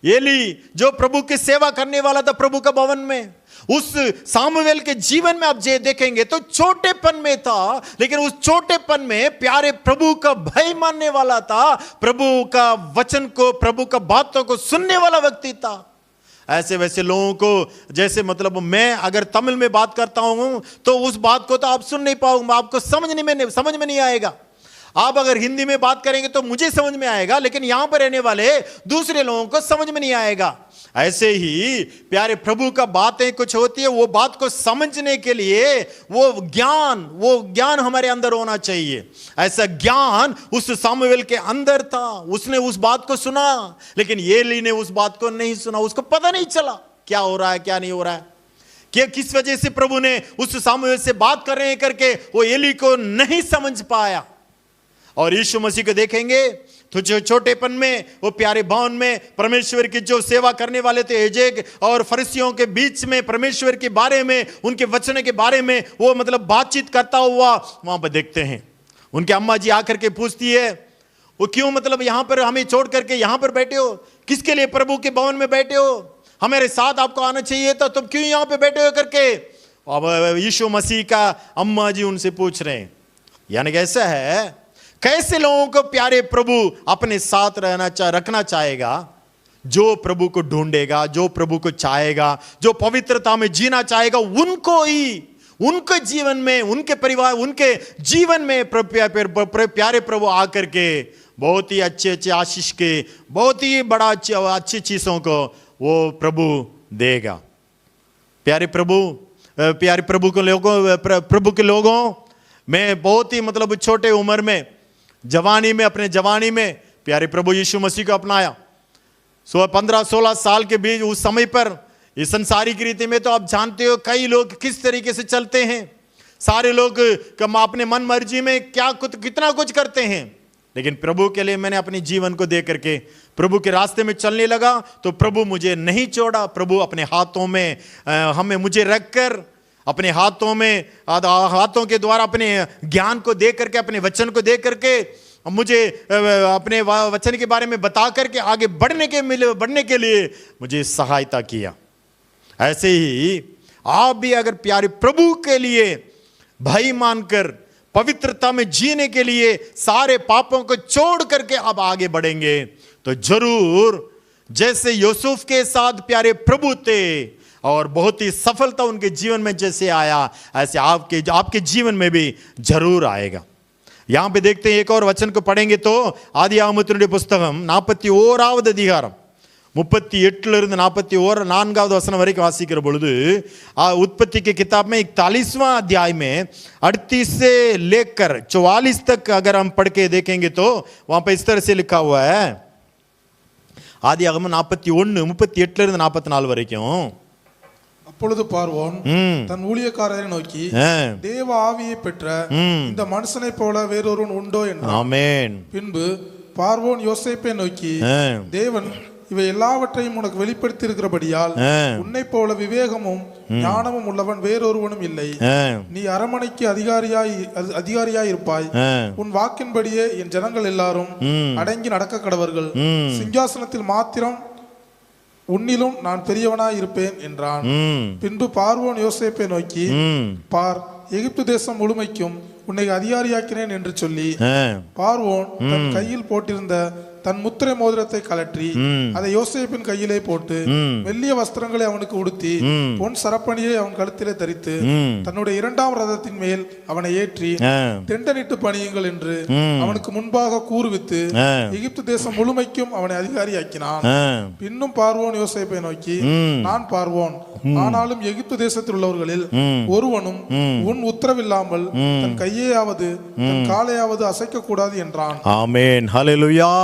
एली, जो प्रभु की सेवा करने वाला था प्रभु का भवन में। उस सामुएल के जीवन में आप जे देखेंगे तो छोटेपन में था, लेकिन उस छोटेपन में प्यारे प्रभु का भय मानने वाला था, प्रभु का वचन को, प्रभु का बातों को सुनने वाला व्यक्ति था। ऐसे वैसे लोगों को, जैसे मतलब मैं अगर तमिल में बात करता हूं तो उस बात को तो आप सुन नहीं पाओगे, आपको समझ में नहीं आएगा। आप अगर हिंदी में बात करेंगे तो मुझे समझ में आएगा, लेकिन यहां पर रहने वाले दूसरे लोगों को समझ में नहीं आएगा। ऐसे ही प्यारे प्रभु का बातें कुछ होती है, वो बात को समझने के लिए वो ज्ञान हमारे अंदर होना चाहिए। ऐसा ज्ञान उस सामुएल के अंदर था, उसने उस बात को सुना, लेकिन एली ने उस बात को नहीं सुना, उसको पता नहीं चला क्या हो रहा है क्या नहीं हो रहा है, कि किस वजह से प्रभु ने उस सामुएल से बात कर रहे हैं करके वो एली को नहीं समझ पाया। और यीशु मसीह को देखेंगे तो जो छोटेपन में, वो प्यारे भवन में परमेश्वर की जो सेवा करने वाले थे, एजेक और फरीसियों के बीच में परमेश्वर के बारे में, उनके वचन के बारे में वो मतलब बातचीत करता हुआ वहां पर देखते हैं। उनके अम्मा जी आकर के पूछती है, वो क्यों मतलब यहां पर हमें छोड़ करके यहां पर बैठे हो, किसके लिए प्रभु के भवन में बैठे हो, हमारे साथ आपको आना चाहिए था, तुम क्यों यहां पर बैठे हो करके। अब यीशु मसीह का अम्मा जी उनसे पूछ रहे हैं। यानी कैसा है, कैसे लोगों को प्यारे प्रभु अपने साथ रखना चाहेगा, जो प्रभु को ढूंढेगा, जो प्रभु को चाहेगा, जो पवित्रता में जीना चाहेगा, उनको ही उनके जीवन में, उनके परिवार, उनके जीवन में प्यारे प्रभु आकर के बहुत ही अच्छे आशीष के, बहुत ही बड़ा अच्छी चीजों को वो प्रभु देगा। प्यारे प्रभु के लोगों, मैं बहुत ही मतलब छोटे उम्र में, अपने जवानी में प्यारे प्रभु यीशु मसीह को अपनाया। 15-16 साल के बीच उस समय पर इस संसारिक रीति में तो आप जानते हो कई लोग किस तरीके से चलते हैं। सारे लोग अपने मन मर्जी में कितना कुछ करते हैं। लेकिन प्रभु के लिए मैंने अपने जीवन को दे करके प्रभु के रास्ते में चलने लगा तो प्रभु मुझे नहीं छोड़ा। प्रभु अपने हाथों में मुझे रखकर अपने हाथों के द्वारा अपने ज्ञान को दे करके, अपने वचन को दे करके मुझे अपने वचन के बारे में बता करके आगे बढ़ने के लिए मुझे सहायता किया। ऐसे ही आप भी अगर प्यारे प्रभु के लिए भय मानकर पवित्रता में जीने के लिए सारे पापों को छोड़ करके अब आगे बढ़ेंगे तो जरूर जैसे यूसुफ के साथ प्यारे प्रभु थे और बहुत ही सफलता उनके जीवन में जैसे आया, ऐसे आपके जीवन में भी जरूर आएगा। यहां पे देखते हैं एक और वचन को पढ़ेंगे तो आदियागमத்தினுடைய புத்தகம் 41வது அதிகாரம் 38 44வது வசனம் வரைக்கும் வாசிக்கிற பொழுது उत्पत्ति के किताब में 41वां अध्याय में 38 से लेकर 44 तक अगर हम पढ़ के देखेंगे तो वहां पे इस तरह से लिखा हुआ है। ஆதியாகமம் 41 38 44 வரைக்கும் அப்பொழுது பார்வோன் தன் ஊழியக்காரரை நோக்கி தேவ ஆவியை பெற்ற இந்த மனுஷனை போல வேறொருவன் உண்டோ என்றான். ஆமென். பின்பு பார்வோன் யோசேப்பை நோக்கி தேவன் இவை எல்லாவற்றையும் உனக்கு வெளிப்படுத்தி இருக்கிறபடியால் உன்னை போல விவேகமும் ஞானமும் உள்ளவன் வேறொருவனும் இல்லை. நீ அரமனைக்கு அதிகாரியாய் இருப்பாய். உன் வாக்கின்படியே என் ஜனங்கள் எல்லாரும் அடங்கி நடக்க கடவர்கள். சிங்காசனத்தில் மாத்திரம் உன்னிலும் நான் பெரியவனாய் இருப்பேன் என்றான். பின்பு பார்வோன் யோசேப்பை நோக்கி பார், எகிப்து தேசம் முழுமைக்கும் உன்னை அதிகாரியாக்கினேன் என்று சொல்லி பார்வோன் தன் கையில் போட்டிருந்த தன் முத்திரை மோதிரத்தை கலற்றி அதை யோசேப்பின் கையிலே போட்டு மெல்லிய வஸ்திரங்களை அவனுக்கு உடுத்தி பொன் சரப்பணியை அவன் கழுத்திலே தரித்து தன்னுடைய 2ஆம் ரதத்தின் மேல் அவனை ஏற்றி தெண்டனிட்டு பணியுங்கள் என்று அவனுக்கு முன்பாக கூறுவித்து எகிப்து தேசம் முழுமைக்கும் அவனை அதிகாரியாக்கினான். பின்னும் பார்வோன் யோசேப்பை நோக்கி நான் பார்வோன், ஆனாலும் எகிப்து தேசத்தில் உள்ளவர்களில் ஒருவனும் உன் உத்தரவில்லாமல் தன் கையையாவது தன் காலையாவது அசைக்க கூடாது என்றான். ஆமென். ஹல்லேலூயா.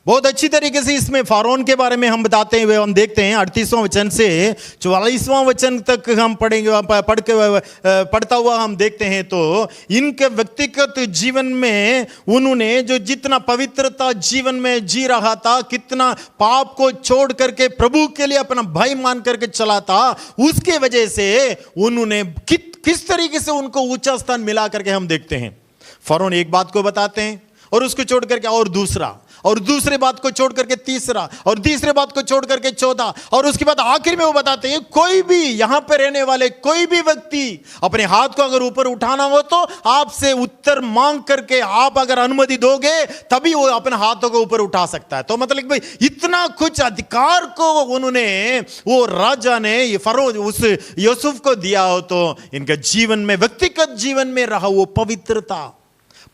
बहुत अच्छी तरीके से इसमें फारोन के बारे में हम बताते हैं, हम देखते हैं 38वां वचन से 44वां वचन तक हम पढ़ता हुआ हम देखते हैं तो इनके व्यक्तिगत जीवन में उन्होंने जो जितना पवित्रता जीवन में जी रहा था, कितना पाप को छोड़ करके प्रभु के लिए अपना भय मान करके चला था, उसके वजह से उन्होंने किस तरीके से उनको ऊंचा स्थान मिला करके हम देखते हैं। फारोन एक बात को बताते हैं और उसको छोड़ करके और दूसरा, और दूसरे बात को छोड़ करके तीसरा, और तीसरे बात को छोड़ करके चौथा, और उसके बाद आखिर में वो बताते हैं कोई भी यहां पर रहने वाले कोई भी व्यक्ति अपने हाथ को अगर ऊपर उठाना हो तो आपसे उत्तर मांग करके आप अगर अनुमति दोगे तभी वो अपने हाथों को ऊपर उठा सकता है। तो मतलब भाई इतना कुछ अधिकार को उन्होंने वो राजा ने फरोज उस यूसुफ को दिया हो तो इनका जीवन में व्यक्तिगत जीवन में रहा वो पवित्रता,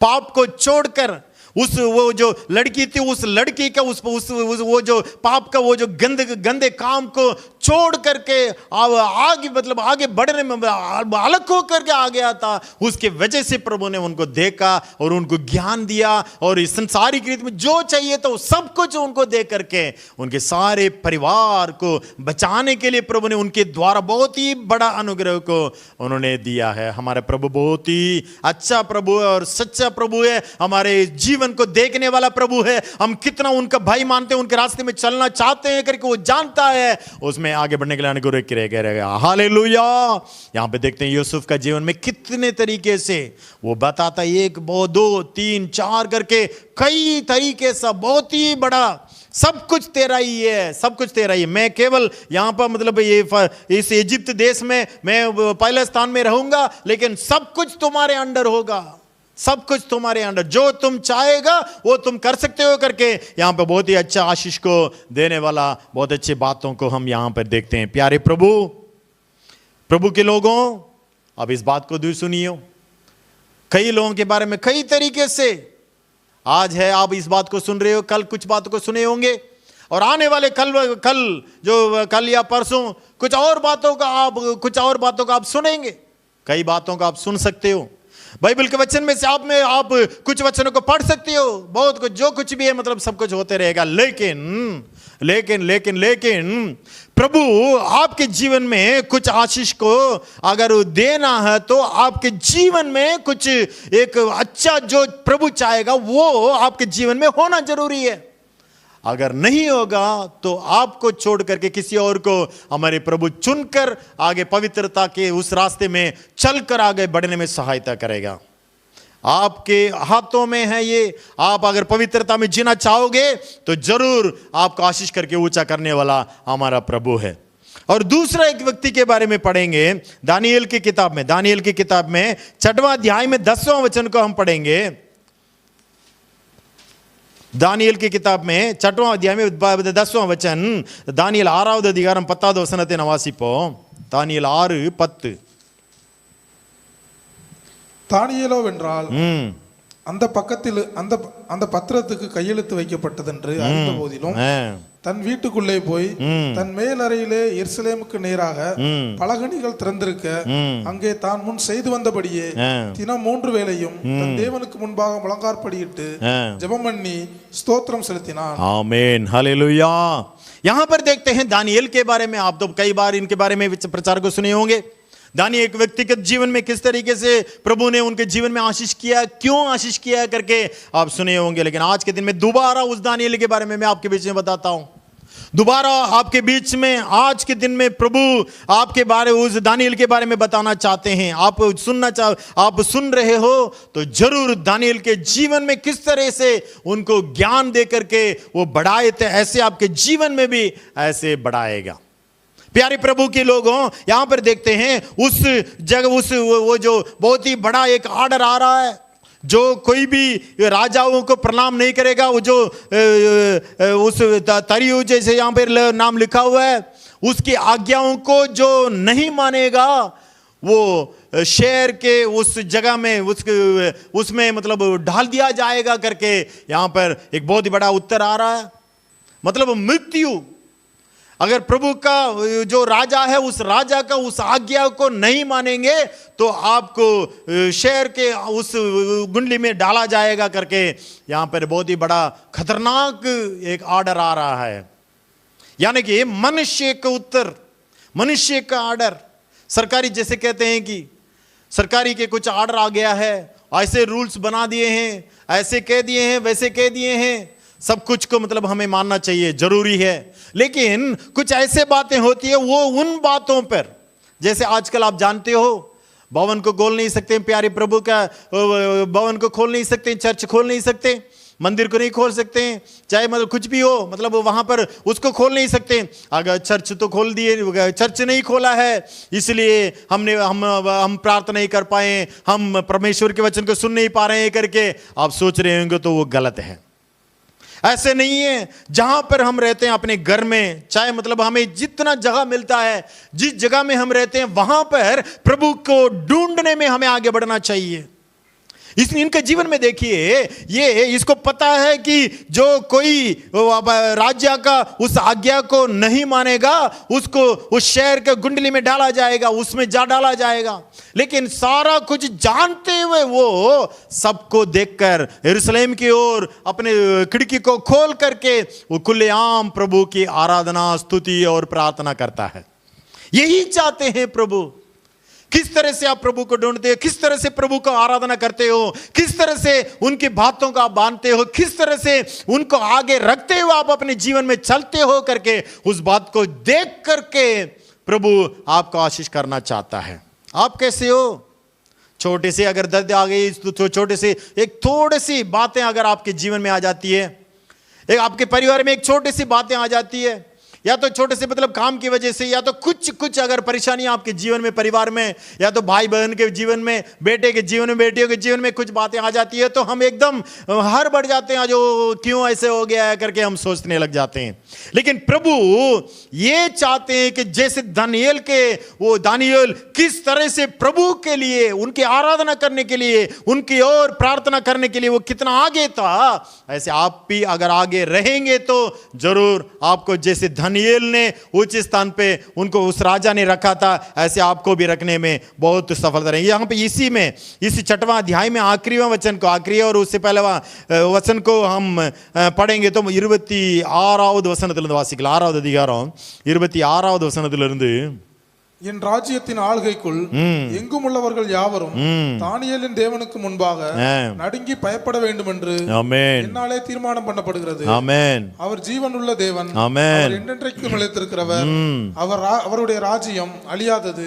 पाप को छोड़कर वो जो लड़की थी उस लड़की का वो जो पाप का वो जो गंदे काम को छोड़ करके आगे बढ़ने में अलग हो करके आ गया था। उसके वजह से प्रभु ने उनको देखा और उनको ज्ञान दिया और इस संसारिक रीति में जो चाहिए था सब कुछ उनको दे करके उनके सारे परिवार को बचाने के लिए प्रभु ने उनके द्वारा बहुत ही बड़ा अनुग्रह को उन्होंने दिया है। हमारे प्रभु बहुत ही अच्छा प्रभु है और सच्चा प्रभु है, हमारे जीवन को देखने वाला प्रभु है। हम कितना उनका भाई मानते हैं, उनके रास्ते में चलना चाहते हैं करके वो जानता है, उसमें आगे बढ़ने के लिए अनुग्रह करेगा। हालेलुया। यहां पे देखते हैं यूसुफ का जीवन में कितने तरीके से वो बताता है, 1 2 3 4 करके कई तरीके से बहुत ही बड़ा सब कुछ तेरा ही है, सब कुछ तेरा ही है। मैं केवल यहां पर मतलब ये इस इजिप्ट देश में मैं पहले स्थान में रहूंगा लेकिन सब कुछ तुम्हारे अंडर होगा, सब कुछ तुम्हारे अंडर, जो तुम चाहेगा वो तुम कर सकते हो करके यहां पे बहुत ही अच्छा आशीष को देने वाला बहुत अच्छी बातों को हम यहां पर देखते हैं। प्यारे प्रभु के लोगों, अब इस बात को दूर सुनिए। कई लोगों के बारे में कई तरीके से आज है आप इस बात को सुन रहे हो, कल कुछ बातों को सुने होंगे और आने वाले कल या परसों कुछ और बातों का आप सुनेंगे। कई बातों का आप सुन सकते हो बाइबल के वचन में से आप कुछ वचनों को पढ़ सकते हो, बहुत कुछ जो कुछ भी है मतलब सब कुछ होते रहेगा, लेकिन लेकिन लेकिन लेकिन प्रभु आपके जीवन में कुछ आशीष को अगर देना है तो आपके जीवन में कुछ एक अच्छा जो प्रभु चाहेगा वो आपके जीवन में होना जरूरी है। अगर नहीं होगा तो आपको छोड़ करके किसी और को हमारे प्रभु चुनकर आगे पवित्रता के उस रास्ते में चलकर आगे बढ़ने में सहायता करेगा। आपके हाथों में है ये। आप अगर पवित्रता में जीना चाहोगे तो जरूर आपको आशीष करके ऊंचा करने वाला हमारा प्रभु है। और दूसरा एक व्यक्ति के बारे में पढ़ेंगे दानियेल की किताब में, दानियेल की किताब में 6वां अध्याय में 10वां वचन को हम पढ़ेंगे। दानियेल की किताब में 6वां अध्याय में 10वां वचन, दानियेल 6வது அதிகாரம் 10வது வசனத்தை நான் வாசிப்போம். தானியேல் 6:10. தானியேலோவென்றால் அந்த பக்கத்தில் அந்த பத்திரத்துக்கு கையெழுத்து வைக்கப்பட்டதென்று அறிந்த போதிலும் தன் வீட்டுக்குள்ளே போய் தன் மேலறையிலே எருசலேமுக்கு நேராக பலகணிகள் திறந்திருக்க அங்கே தான் முன் செய்து வந்தபடியே தினம் 3 வேளையும் தன் தேவனுக்கு முன்பாக முழங்காற்படியிட்டு ஜெபம் பண்ணி ஸ்தோத்திரம் செலுத்தினான்। आमीन, हालेलुया। यहां पर देखते हैं दानियेल के बारे में। आप तो कई बार इनके बारे में प्रचार को सुने होंगे। दानियेल एक व्यक्तिगत जीवन में किस तरीके से प्रभु ने उनके जीवन में आशीष किया, क्यों आशीष किया करके आप सुने होंगे। लेकिन आज के दिन में दोबारा उस दानियेल के बारे में मैं आपके बीच में बताता हूं। दोबारा आपके बीच में आज के दिन में प्रभु आपके बारे उस दानियेल के बारे में बताना चाहते हैं। आप सुन रहे हो तो जरूर दानियेल के जीवन में किस तरह से उनको ज्ञान दे करके वो बढ़ाए थे, ऐसे आपके जीवन में भी ऐसे बढ़ाएगा। प्यारे प्रभु के लोगों, यहां पर देखते हैं उस जगह वो जो बहुत ही बड़ा एक आर्डर आ रहा है, जो कोई भी राजाओं को प्रणाम नहीं करेगा, वो जो उस तरियु जैसे यहां पर नाम लिखा हुआ है, उसकी आज्ञाओं को जो नहीं मानेगा वो शहर के उस जगह में उसमें मतलब डाल दिया जाएगा करके यहां पर एक बहुत ही बड़ा उत्तर आ रहा है। मतलब मृत्यु। अगर प्रभु का जो राजा है उस राजा का उस आज्ञा को नहीं मानेंगे तो आपको शहर के उस गुंडली में डाला जाएगा करके यहां पर बहुत ही बड़ा खतरनाक एक ऑर्डर आ रहा है। यानी कि मनुष्य का उत्तर, मनुष्य का ऑर्डर। सरकारी जैसे कहते हैं कि सरकारी के कुछ ऑर्डर आ गया है, ऐसे रूल्स बना दिए हैं, ऐसे कह दिए हैं, वैसे कह दिए हैं, सब कुछ को मतलब हमें मानना चाहिए, जरूरी है। लेकिन कुछ ऐसे बातें होती है वो उन बातों पर, जैसे आजकल आप जानते हो भवन को खोल नहीं सकते, प्यारे प्रभु का भवन को खोल नहीं सकते, चर्च खोल नहीं सकते, मंदिर को नहीं खोल सकते, चाहे मतलब कुछ भी हो, मतलब वहां पर उसको खोल नहीं सकते। अगर चर्च तो खोल दिए, चर्च नहीं खोला है इसलिए हम प्रार्थना नहीं कर पाए, हम परमेश्वर के वचन को सुन नहीं पा रहे हैं करके आप सोच रहे होंगे तो वो गलत है। ऐसे नहीं है। जहां पर हम रहते हैं अपने घर में, चाहे मतलब हमें जितना जगह मिलता है, जिस जगह में हम रहते हैं वहां पर प्रभु को ढूंढने में हमें आगे बढ़ना चाहिए। इनके जीवन में देखिए, ये इसको पता है कि जो कोई राज्य का उस आज्ञा को नहीं मानेगा उसको उस शहर के गुंडली में डाला जाएगा, उसमें जा डाला जाएगा। लेकिन सारा कुछ जानते हुए वो सबको देखकर यरूशलेम की ओर अपने खिड़की को खोल करके वो खुलेआम प्रभु की आराधना, स्तुति और प्रार्थना करता है। यही चाहते हैं प्रभु। किस तरह से आप प्रभु को ढूंढते हो, किस तरह से प्रभु को आराधना करते हो, किस तरह से उनकी बातों को आप बांधते हो, किस तरह से उनको आगे रखते हुए आप अपने जीवन में चलते हो करके उस बात को देख करके प्रभु आपको आशीष करना चाहता है। आप कैसे हो? छोटे से अगर दर्द आ गई तो छोटे से एक थोड़ी सी बातें अगर आपके जीवन में आ जाती है, एक आपके परिवार में एक छोटी सी बातें आ जाती है, या तो छोटे से मतलब काम की वजह से, या तो कुछ अगर परेशानियां आपके जीवन में, परिवार में, या तो भाई बहन के जीवन में, बेटे के जीवन में, बेटियों के जीवन में कुछ बातें आ जाती है तो हम एकदम हर बढ़ जाते हैं, जो क्यों ऐसे हो गया है करके हम सोचने लग जाते हैं। लेकिन प्रभु ये चाहते हैं कि जैसे दानियेल किस तरह से प्रभु के लिए, उनकी आराधना करने के लिए, उनकी ओर प्रार्थना करने के लिए वो कितना आगे था, ऐसे आप भी अगर आगे रहेंगे तो जरूर आपको जैसे दानियेल ने उच्च स्थान पे उनको उस राजा ने रखा था, ऐसे आपको भी रखने में बहुत सफलता रहेगी। यहाँ पे इसी में इस 6वां अध्याय में आखिरीवां वचन को, आखिरी और उससे पहले वचन को हम पढ़ेंगे तो 26வது வசனத்திலிருந்து வாசிக்கலாம். 6வது அதிகாரம் 26வது வசனத்திலிருந்து, என் ராஜ்யத்தின் ஆள்கைக்குள் எங்கும் உள்ளவர்கள் யாவரும் தானியேலின் தேவனுக்கு முன்பாக நடுங்கி பயப்பட வேண்டும் என்று என்னாலே தீர்மானம் பண்ணப்படுகிறது. அவர் ஜீவனுள்ள தேவன், அவர் என்றென்றைக்கும் நிலைத்திருக்கிறவர், அவருடைய ராஜ்யம் அழியாதது,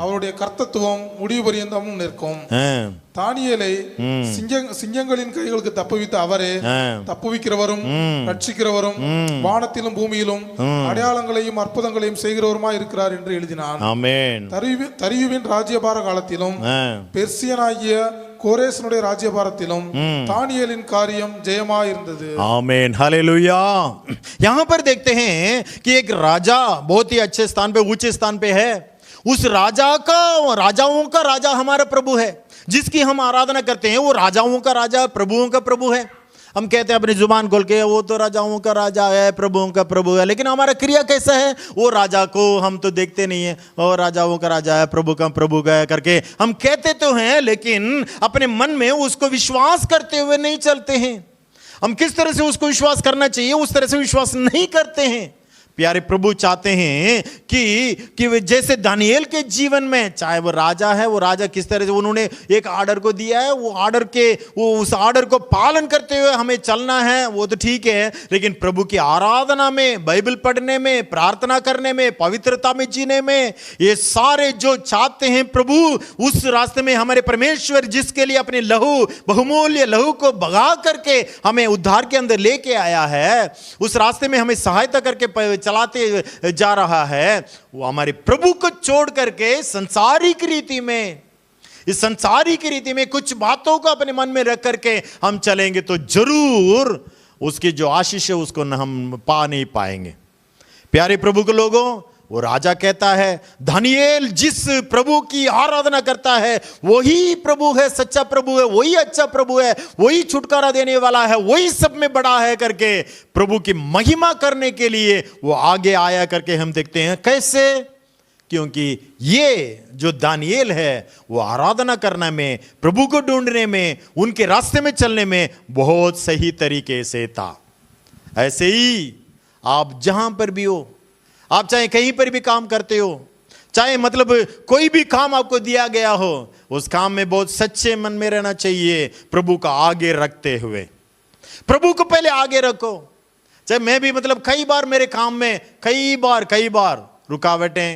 அவருடைய கர்த்தத்துவம் முடிவு பரியந்தமும் நிற்கும். தானியேலை சிங்கங்களின் கைகளுக்கு தப்புவித்த அவரே தப்புவிக்கிறவரும் ரட்சிக்கிறவரும் வானத்திலும் பூமியிலும் அடையாளங்களையும் அற்புதங்களையும் செய்கிறவருமாய் இருக்கிறார் என்று எழுதினான். தரியுவின் ராஜ்யபார காலத்திலும் பெர்சியனாகிய கோரேசனுடைய ராஜ்யபாரத்திலும் தானியேலின் காரியம் जयமாய் இருந்தது. आमीन, हालेलुया। यहाँ पर देखते हैं कि एक राजा बहुत ही अच्छे स्थान पे, ऊंचे स्थान पे है। उस राजा का, राजाओं का राजा हमारा प्रभु है, जिसकी हम आराधना करते हैं। वो राजाओं का राजा, प्रभुओं का प्रभु है। हम कहते हैं अपनी जुबान खोल के, वो तो राजाओं का राजा है, प्रभुओं का प्रभु है, लेकिन हमारा क्रिया कैसा है? वो राजा को हम तो देखते नहीं है, और राजाओं का राजा है, प्रभु का प्रभु का है करके हम कहते तो हैं, लेकिन अपने मन में उसको विश्वास करते हुए नहीं चलते हैं। हम किस तरह से उसको विश्वास करना चाहिए उस तरह से विश्वास नहीं करते हैं। प्यारे प्रभु चाहते हैं कि वे जैसे दानियेल के जीवन में, चाहे वो राजा है, वो राजा किस तरह से उन्होंने एक आर्डर को दिया है, वो उस आर्डर को पालन करते हुए हमें चलना है, वो तो ठीक है, लेकिन प्रभु की आराधना में, बाइबल पढ़ने में, प्रार्थना करने में, पवित्रता में जीने में, ये सारे जो चाहते हैं प्रभु, उस रास्ते में हमारे परमेश्वर जिसके लिए अपने लहू, बहुमूल्य लहू को बगा करके हमें उद्धार के अंदर लेके आया है, उस रास्ते में हमें सहायता करके चलाते जा रहा है, वो हमारे प्रभु को छोड़ करके सांसारिक रीति में, इस सांसारिक रीति में कुछ बातों को अपने मन में रख करके हम चलेंगे तो जरूर उसकी जो आशीष है उसको हम पा नहीं पाएंगे। प्यारे प्रभु के लोगों, वो राजा कहता है दानियेल जिस प्रभु की आराधना करता है वही प्रभु है, सच्चा प्रभु है, वही अच्छा प्रभु है, वही छुटकारा देने वाला है, वही सब में बड़ा है करके प्रभु की महिमा करने के लिए वो आगे आया करके हम देखते हैं। कैसे? क्योंकि ये जो दानियेल है वो आराधना करने में, प्रभु को ढूंढने में, उनके रास्ते में चलने में बहुत सही तरीके से था। ऐसे ही आप जहां पर भी हो, आप चाहे कहीं पर भी काम करते हो, चाहे मतलब कोई भी काम आपको दिया गया हो, उस काम में बहुत सच्चे मन में रहना चाहिए, प्रभु का आगे रखते हुए। प्रभु को पहले आगे रखो। चाहे मैं भी मतलब कई बार मेरे काम में कई बार रुकावटें,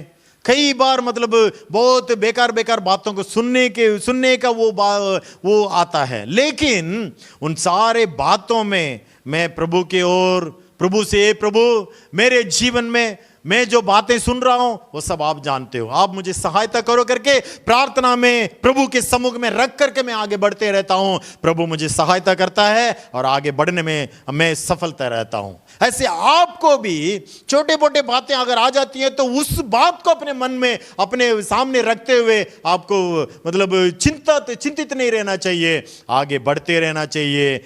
कई बार मतलब बहुत बेकार बातों को सुनने का वो आता है, लेकिन उन सारे बातों में मैं प्रभु की ओर, प्रभु से, प्रभु मेरे जीवन में मैं जो बातें सुन रहा हूं वो सब आप जानते हो, आप मुझे सहायता करो करके प्रार्थना में प्रभु के सम्मुख में रख करके मैं आगे बढ़ते रहता हूं। प्रभु मुझे सहायता करता है और आगे बढ़ने में मैं सफलता रहता हूं। ऐसे आपको भी छोटे मोटे बातें अगर आ जाती हैं तो उस बात को अपने मन में, अपने सामने रखते हुए आपको मतलब चिंतित नहीं रहना चाहिए, आगे बढ़ते रहना चाहिए।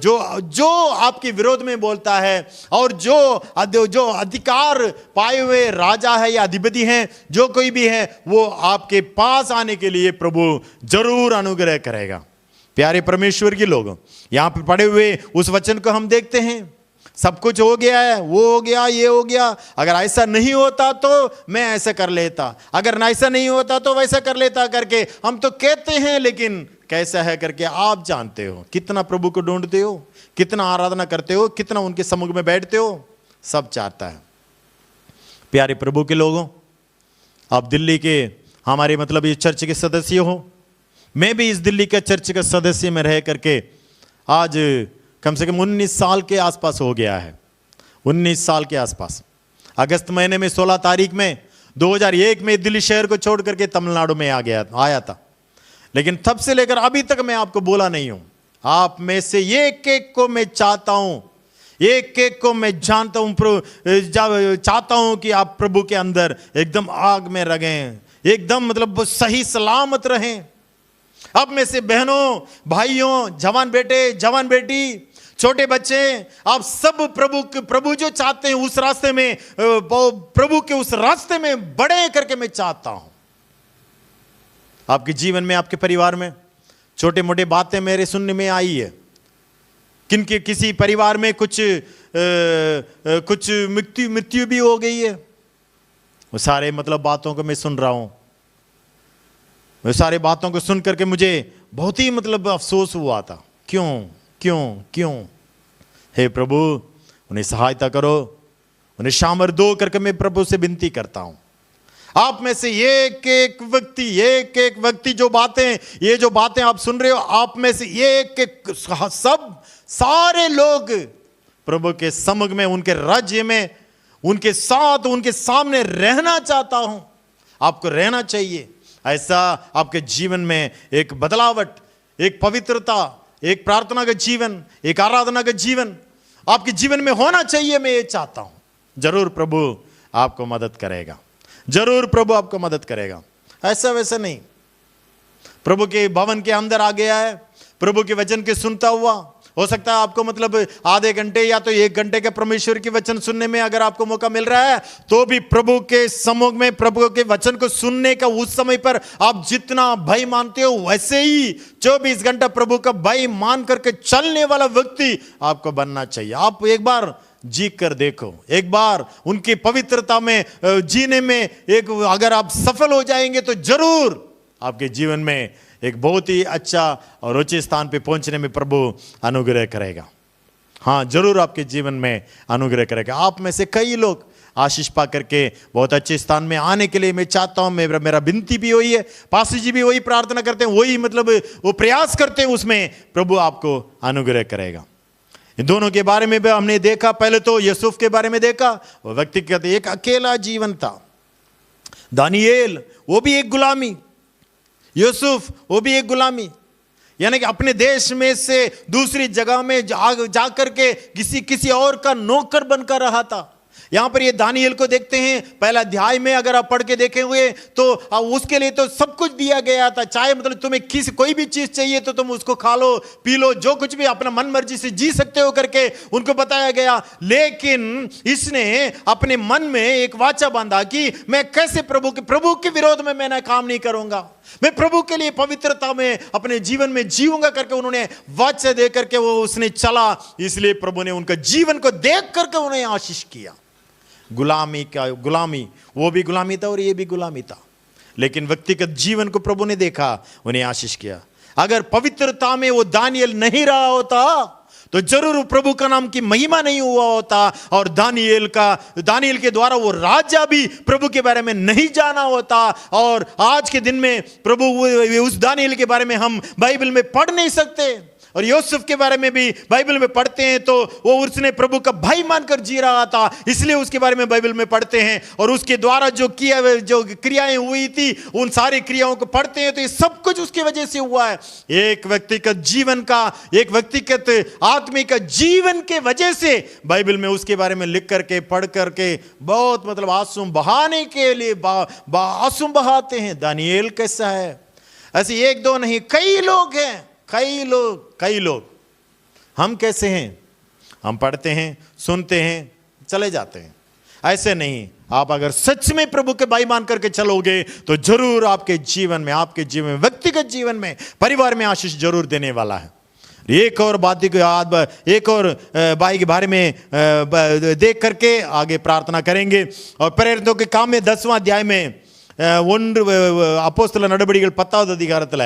जो आपके विरोध में बोलता है और जो अधिकार पाए हुए राजा है या अधिपति हैं, जो कोई भी है, वो आपके पास आने के लिए प्रभु जरूर अनुग्रह करेगा। प्यारे परमेश्वर के लोगों, यहां पर पढ़े हुए उस वचन को हम देखते हैं, सब कुछ हो गया है, वो हो गया, ये हो गया, अगर ऐसा नहीं होता तो मैं ऐसा कर लेता, अगर ऐसा नहीं होता तो वैसा कर लेता करके हम तो कहते हैं, लेकिन कैसा है करके आप जानते हो। कितना प्रभु को ढूंढते हो, कितना आराधना करते हो, कितना उनके सम्मुख में बैठते हो, सब चाहता है। प्यारे प्रभु के लोगों, आप दिल्ली के हमारे मतलब इस चर्च के सदस्य हो, मैं भी इस दिल्ली के चर्च का सदस्य में रह करके आज कम से कम 19 साल के आसपास हो गया है। 19 साल के आसपास। अगस्त महीने में 16 तारीख में 2001 में दिल्ली शहर को छोड़ करके तमिलनाडु में आया था, लेकिन तब से लेकर अभी तक मैं आपको बोला नहीं हूं। आप में से एक एक को मैं चाहता हूं, एक एक को मैं जानता हूं, चाहता हूं कि आप प्रभु के अंदर एकदम आग में रहें, एकदम मतलब सही सलामत रहें। अब में से बहनों, भाइयों, जवान बेटे, जवान बेटी, छोटे बच्चे, आप सब प्रभु जो चाहते हैं उस रास्ते में, प्रभु के उस रास्ते में बड़े करके मैं चाहता हूं। आपके जीवन में, आपके परिवार में छोटे मोटे बातें मेरे सुनने में आई है, किनके किसी परिवार में कुछ मृत्यु भी हो गई है। वो सारे मतलब बातों को मैं सुन रहा हूं। वो सारे बातों को सुन करके मुझे बहुत ही मतलब अफसोस हुआ था। क्यों क्यों क्यों? हे प्रभु, उन्हें सहायता करो, उन्हें शामर दो करके मैं प्रभु से विनती करता हूं। आप में से एक एक व्यक्ति जो बातें, ये जो बातें आप सुन रहे हो, आप में से एक सब सारे लोग प्रभु के समूह में, उनके राज्य में, उनके साथ, उनके सामने रहना चाहता हूं। आपको रहना चाहिए ऐसा। आपके जीवन में एक बदलावट, एक पवित्रता, एक प्रार्थना का जीवन, एक आराधना का जीवन आपके जीवन में होना चाहिए। मैं ये चाहता हूं। जरूर प्रभु आपको मदद करेगा, जरूर प्रभु आपको मदद करेगा। ऐसा वैसा नहीं, प्रभु के भवन के अंदर आ गया है, प्रभु के वचन के सुनता हुआ, हो सकता है आपको मतलब आधे घंटे या तो 1 घंटे के परमेश्वर के वचन सुनने में अगर आपको मौका मिल रहा है, तो भी प्रभु के सम्मुख में प्रभु के वचन को सुनने का उस समय पर आप जितना भय मानते हो, वैसे ही 24 घंटा प्रभु का भय मान करके चलने वाला व्यक्ति आपको बनना चाहिए। आप एक बार जी कर देखो, एक बार उनकी पवित्रता में जीने में एक अगर आप सफल हो जाएंगे तो जरूर आपके जीवन में एक बहुत ही अच्छा और ऊंचे स्थान पे पहुंचने में प्रभु अनुग्रह करेगा। हाँ, जरूर आपके जीवन में अनुग्रह करेगा। आप में से कई लोग आशीष पा करके बहुत अच्छे स्थान में आने के लिए मैं चाहता हूं। मेरा विनती भी वही है, पास्टर जी भी वही प्रार्थना करते हैं, वही मतलब वो प्रयास करते हैं, उसमें प्रभु आपको अनुग्रह करेगा। इन दोनों के बारे में भी हमने देखा। पहले तो यूसुफ के बारे में देखा, वो व्यक्तिगत एक अकेला जीवन था। दानियेल वो भी एक गुलामी, यूसुफ वो भी एक गुलामी, यानी कि अपने देश में से दूसरी जगह में जाकर के किसी और का नौकर बनकर रहा था। यहां पर ये दानियेल को देखते हैं, पहला अध्याय में अगर आप पढ़ के देखेंगे तो उसके लिए तो सब कुछ दिया गया था। चाहे मतलब तुम्हें कोई भी चीज चाहिए तो तुम उसको खा लो, पी लो, जो कुछ भी अपना मन मर्जी से जी सकते हो करके उनको बताया गया। लेकिन इसने अपने मन में एक वाचा बांधा कि मैं कैसे प्रभु के विरोध में मैं काम नहीं करूंगा, मैं प्रभु के लिए पवित्रता में अपने जीवन में जीऊंगा करके उन्होंने वाचा दे करके वो उसने चला। इसलिए प्रभु ने उनका जीवन को देख करके उन्हें आशीष किया। गुलामी वो भी गुलामी था और ये भी गुलामी था, लेकिन व्यक्तिगत जीवन को प्रभु ने देखा, उन्हें आशीष किया। अगर पवित्रता में वो दानियेल नहीं रहा होता तो जरूर प्रभु का नाम की महिमा नहीं हुआ होता, और दानियेल के द्वारा वो राजा भी प्रभु के बारे में नहीं जाना होता। और आज के दिन में प्रभु उस दानियेल के बारे में हम बाइबल में पढ़ नहीं सकते, और यूसुफ के बारे में भी बाइबल में पढ़ते हैं तो वो उसने प्रभु का भाई मानकर जी रहा था, इसलिए उसके बारे में बाइबल में पढ़ते हैं। और उसके द्वारा जो क्रियाएं हुई थी उन सारी क्रियाओं को पढ़ते हैं तो ये सब कुछ उसकी वजह से हुआ है। एक व्यक्तिगत जीवन का, एक व्यक्तिगत आत्मिक जीवन के वजह से बाइबल में उसके बारे में लिख करके पढ़ करके बहुत मतलब आंसू बहाने के लिए आंसू बहाते हैं। दानियेल कैसा है? ऐसे एक दो नहीं, कई लोग हैं, कई लोग। हम कैसे हैं? हम पढ़ते हैं, सुनते हैं, चले जाते हैं। ऐसे नहीं, आप अगर सच में प्रभु के भाई मान करके चलोगे तो जरूर आपके जीवन में, व्यक्तिगत जीवन में, परिवार में आशीष जरूर देने वाला है। एक और बात, एक और भाई के बारे में देख करके आगे प्रार्थना करेंगे। और प्रेरितों के काम में 10वां अध्याय में அப்போஸ்தல நடபடிகள் 10வது அதிகாரத்தில்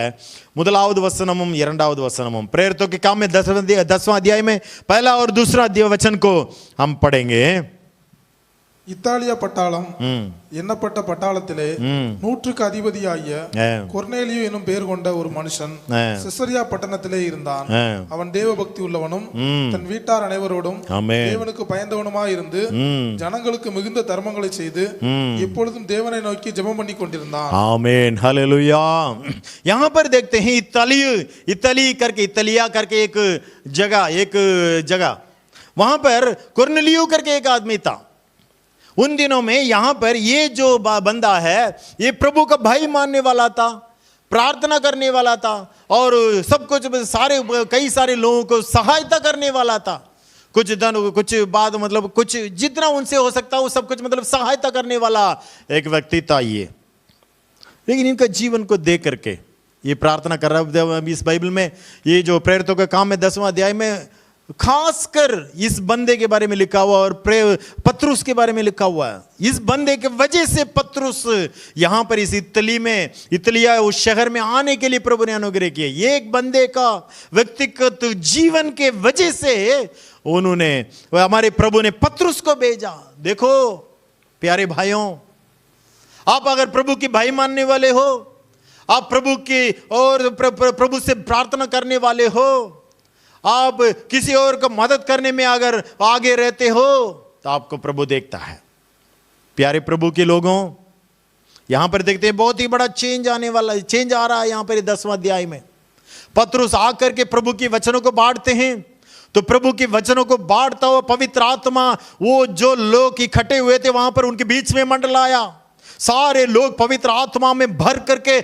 1வது வசனமும் 2வது வசனமும், प्रेरितों के काम में 10वां अध्याय में पहला और दूसरा वचन को हम पढ़ेंगे। இத்தாலியா பட்டாளம் எண்ணப்பட்ட பட்டாளத்திலே 100க்கு அதிபதியாகிய கொர்நேலியு எனும் பெயர் கொண்ட ஒரு மனுஷன் செசரியா பட்டணத்திலே இருந்தான். அவன் தேவ பக்தி உள்ளவனும் தன் வீட்டார் அனைவரோடும் தேவனுக்கு பயந்தவனுமாய் இருந்து ஜனங்களுக்கு மிகுந்த தர்மங்களை செய்து எப்பொழுதும் தேவனை நோக்கி ஜெபம் பண்ணி கொண்டிருந்தான். आमीन, हालेलुया। यहाँ पर देखते हैं इतालिया करके एक जगह, वहां पर कोर्नेलियो करके एक आदमी था। उन दिनों में यहां पर ये जो बंदा है ये प्रभु का भाई मानने वाला था, प्रार्थना करने वाला था और सब कुछ सारे कई सारे लोगों को सहायता करने वाला था। कुछ धन कुछ बाद मतलब कुछ जितना उनसे हो सकता वो सब कुछ मतलब सहायता करने वाला एक व्यक्ति था ये। लेकिन इनका जीवन को देख करके ये प्रार्थना कर रहा है। इस बाइबल में ये जो प्रेरितों का काम है 10वां अध्याय में खासकर इस बंदे के बारे में लिखा हुआ और पतरुस के बारे में लिखा हुआ है। इस बंदे के वजह से पतरुस यहां पर इस इतलिया उस शहर में आने के लिए प्रभु ने अनुग्रह किया। ये एक बंदे का व्यक्तिगत जीवन के वजह से उन्होंने हमारे प्रभु ने पतरुस को भेजा। देखो प्यारे भाइयों, आप अगर प्रभु की भाई मानने वाले हो, आप प्रभु की और प्रभु से प्रार्थना करने वाले हो, आप किसी और को मदद करने में अगर आगे रहते हो तो आपको प्रभु देखता है। प्यारे प्रभु के लोगों, यहां पर देखते हैं बहुत ही बड़ा चेंज आ रहा है यहां पर 10वां अध्याय में। पतरुस आकर के प्रभु के वचनों को बांटते हैं, तो प्रभु के वचनों को बांटता हुआ पवित्र आत्मा वो जो लोग इकट्ठे हुए थे वहां पर उनके बीच में मंडलाया। सारे लोग पवित्र आत्मा में भर करके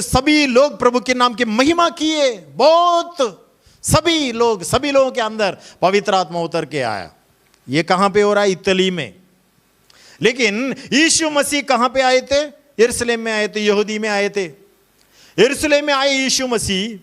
सभी लोग प्रभु के नाम की महिमा किए। बहुत सभी लोगों के अंदर पवित्र आत्मा उतर के आया। ये कहां पे हो रहा है? इटली में। लेकिन यीशु मसीह कहां पे आए थे? यरूशलेम में आए थे, यहूदी में आए थे। यरूशलेम में आए यीशु मसीह,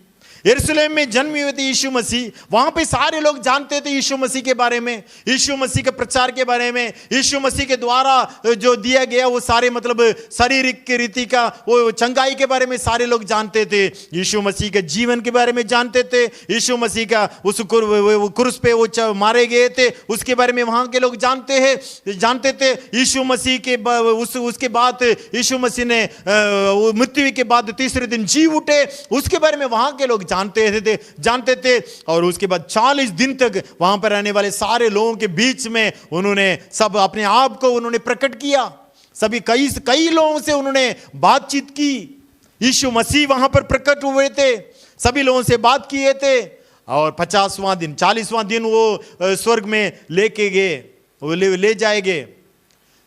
यरूशलेम में जन्म हुए थे यीशु मसीह। वहां पे सारे लोग जानते थे यीशु मसीह के बारे में, यीशु मसीह के प्रचार के बारे में, यीशु मसीह के द्वारा जो दिया गया वो सारे मतलब शारीरिक रीति का वो चंगाई के बारे में सारे लोग जानते थे। यीशु मसीह के जीवन के बारे में जानते थे। यीशु मसीह का उस क्रूस पे वो मारे गए थे उसके बारे में वहां के लोग जानते थे। यीशु मसीह के उसके बाद यीशु मसीह ने मृत्यु के बाद तीसरे दिन जी उठे, उसके बारे में वहां के लोग जानते थे। और उसके बाद 40 दिन तक वहां पर रहने वाले सारे लोगों के बीच में उन्होंने सब अपने आप को उन्होंने प्रकट किया। सभी कई लोगों से उन्होंने बातचीत की। यीशु मसीह वहां पर प्रकट हुए थे, सभी लोगों से बात किए थे। और 40वां दिन वो स्वर्ग में लेके गए, वो ले जाएंगे।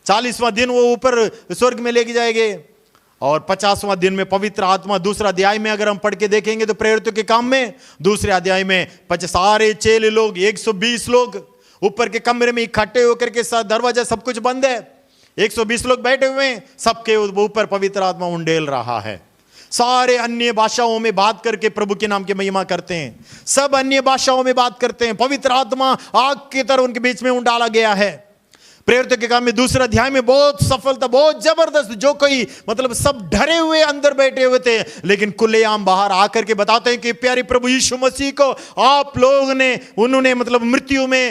40वां दिन वो ऊपर स्वर्ग में लेके जाएंगे और 50वां दिन में पवित्र आत्मा दूसरा अध्याय में अगर हम पढ़ के देखेंगे तो प्रेरितों के काम में दूसरे अध्याय में सारे चेले लोग 120 लोग ऊपर के कमरे में इकट्ठे होकर के साथ दरवाजा सब कुछ बंद है, 120 लोग बैठे हुए हैं, सबके ऊपर पवित्र आत्मा उंडेल रहा है। सारे अन्य भाषाओं में बात करके प्रभु के नाम की महिमा करते हैं, सब अन्य भाषाओं में बात करते हैं। पवित्र आत्मा आग की तरह उनके बीच में उंडाला गया है। प्रेरितों के काम में दूसरा अध्याय में बहुत सफलता, बहुत जबरदस्त, जो कोई मतलब सब डरे हुए अंदर बैठे हुए थे लेकिन खुलेआम बाहर आकर के बताते हैं कि प्यारे प्रभु यीशु मसीह को आप लोगों ने उन्होंने मतलब मृत्यु में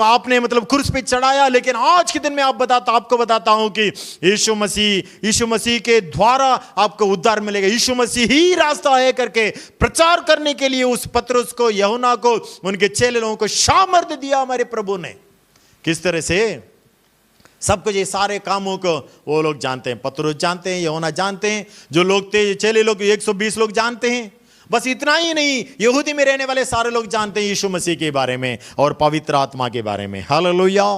आपने मतलब क्रूस पे चढ़ाया, लेकिन आज के दिन में आपको बताता हूं कि यीशु मसीह के द्वारा आपको उद्धार मिलेगा। यीशु मसीह ही रास्ता है करके प्रचार करने के लिए उस पतरस को, यूहन्ना को, उनके चेले लोगों को सामर्थ्य दिया हमारे प्रभु ने। किस तरह से सब कुछ ये सारे कामों को वो लोग जानते हैं, पतरस जानते हैं, यूहन्ना जानते हैं, जो लोग थे चेले लोग 120 लोग जानते हैं। बस इतना ही नहीं, यहूदी में रहने वाले सारे लोग जानते हैं यीशु मसीह के बारे में और पवित्र आत्मा के बारे में। हालेलुया।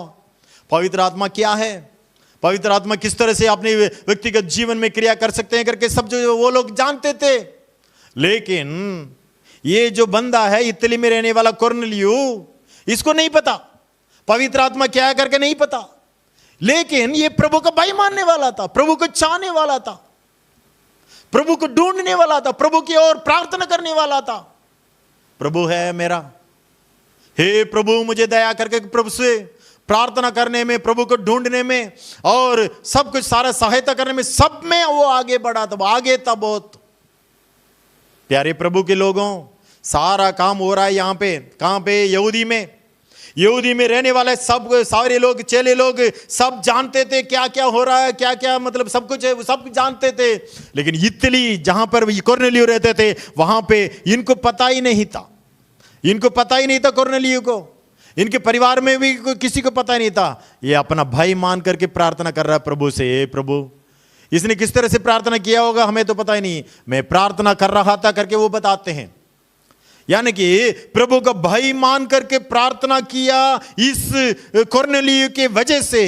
पवित्र आत्मा क्या है, पवित्र आत्मा किस तरह से अपने व्यक्तिगत जीवन में क्रिया कर सकते हैं करके सब जो वो लोग जानते थे। लेकिन ये जो बंदा है इटली में रहने वाला कुरनेलियु, इसको नहीं पता पवित्र आत्मा क्या है करके नहीं पता। लेकिन ये प्रभु का भाई मानने वाला था, प्रभु को चाहने वाला था, प्रभु को ढूंढने वाला था, प्रभु की ओर प्रार्थना करने वाला था। प्रभु है मेरा, हे प्रभु मुझे दया करके प्रभु से प्रार्थना करने में, प्रभु को ढूंढने में और सब कुछ सारा सहायता करने में, सब में वो आगे बढ़ा था, आगे था बहुत। प्यारे प्रभु के लोगों, सारा काम हो रहा है यहां पे, कहां पे? यहूदी में रहने वाले सब सारे लोग, चेले लोग सब जानते थे क्या क्या हो रहा है, क्या क्या मतलब सब कुछ है, सब जानते थे। लेकिन इटली जहां पर कुरनेलियु रहते थे वहां पे इनको पता ही नहीं था, कुरनेलियु को। इनके परिवार में भी किसी को पता नहीं था। ये अपना भाई मान करके प्रार्थना कर रहा है प्रभु से, हे प्रभु। इसने किस तरह से प्रार्थना किया होगा हमें तो पता ही नहीं, मैं प्रार्थना कर रहा था करके वो बताते हैं। यानी कि प्रभु का भाई मान करके प्रार्थना किया। इस कुरनेलियुस के वजह से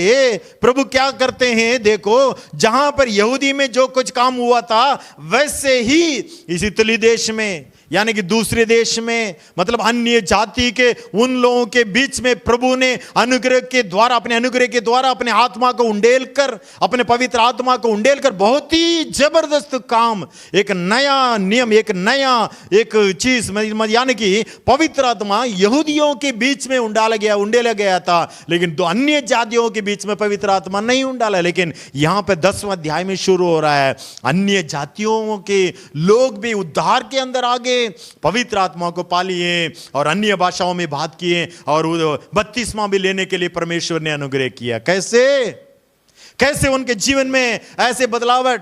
प्रभु क्या करते हैं, देखो जहां पर यहूदी में जो कुछ काम हुआ था वैसे ही इस इटली देश में, यानी कि दूसरे देश में, मतलब अन्य जाति के उन लोगों के बीच में प्रभु ने अनुग्रह के द्वारा, अपने अनुग्रह के द्वारा अपने आत्मा को उंडेल कर, अपने पवित्र आत्मा को उंडेल कर बहुत ही जबरदस्त काम, एक नया नियम, एक नया एक चीज, यानी कि पवित्र आत्मा यहूदियों के बीच में उंडेला गया था, लेकिन दो अन्य जातियों के बीच में पवित्र आत्मा नहीं उंडाला। लेकिन यहां पे 10वां अध्याय में शुरू हो रहा है, अन्य जातियों के लोग भी उद्धार के अंदर आ गए, पवित्र आत्मा को पा लिए और अन्य भाषाओं में बात किए और बपतिस्मा भी लेने के लिए परमेश्वर ने अनुग्रह किया। कैसे उनके जीवन में ऐसे बदलावट,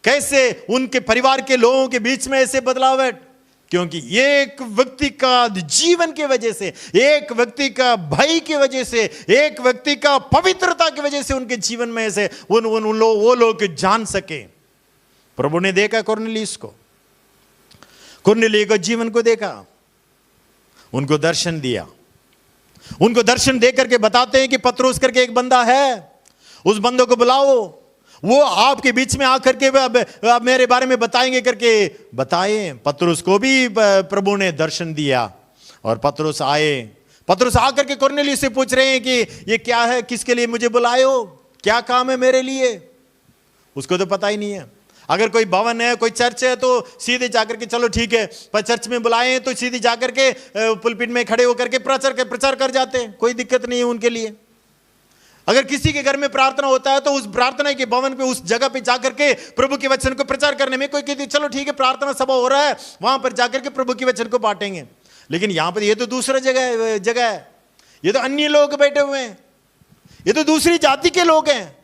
कैसे उनके परिवार के लोगों के बीच में ऐसे बदलावट, क्योंकि एक व्यक्ति का जीवन की वजह से, एक व्यक्ति का भय की वजह से, एक व्यक्ति का पवित्रता की वजह से उनके जीवन में ऐसे वो लोग जान सके। प्रभु ने देखा कुरनेलियुस को, कुरनेलियुस के जीवन को देखा, उनको दर्शन दिया। उनको दर्शन देकर के बताते हैं कि पत्रोस करके एक बंदा है, उस बंदे को बुलाओ, वो आपके बीच में आकर के अब मेरे बारे में बताएंगे करके बताए। पत्रोस को भी प्रभु ने दर्शन दिया और पत्रोस आए। पत्रोस आकर के कुरनेलियुस से पूछ रहे हैं कि ये क्या है, किसके लिए मुझे बुलाए हो, क्या काम है मेरे लिए। उसको तो पता ही नहीं है। अगर कोई भवन है, कोई चर्च है तो सीधे जाकर के चलो ठीक है, पर चर्च में बुलाए हैं तो सीधे जाकर के पुलपिट में खड़े होकर के प्रचार कर जाते हैं, कोई दिक्कत नहीं है उनके लिए। अगर किसी के घर में प्रार्थना होता है तो उस प्रार्थना के भवन पे, उस जगह पे जाकर के प्रभु के वचन को प्रचार करने में कोई कहती चलो ठीक है, प्रार्थना सभा हो रहा है, वहां पर जाकर के प्रभु के वचन को बांटेंगे। लेकिन यहां पर ये तो दूसरा जगह है, ये तो अन्य लोग बैठे हुए हैं, ये तो दूसरी जाति के लोग हैं,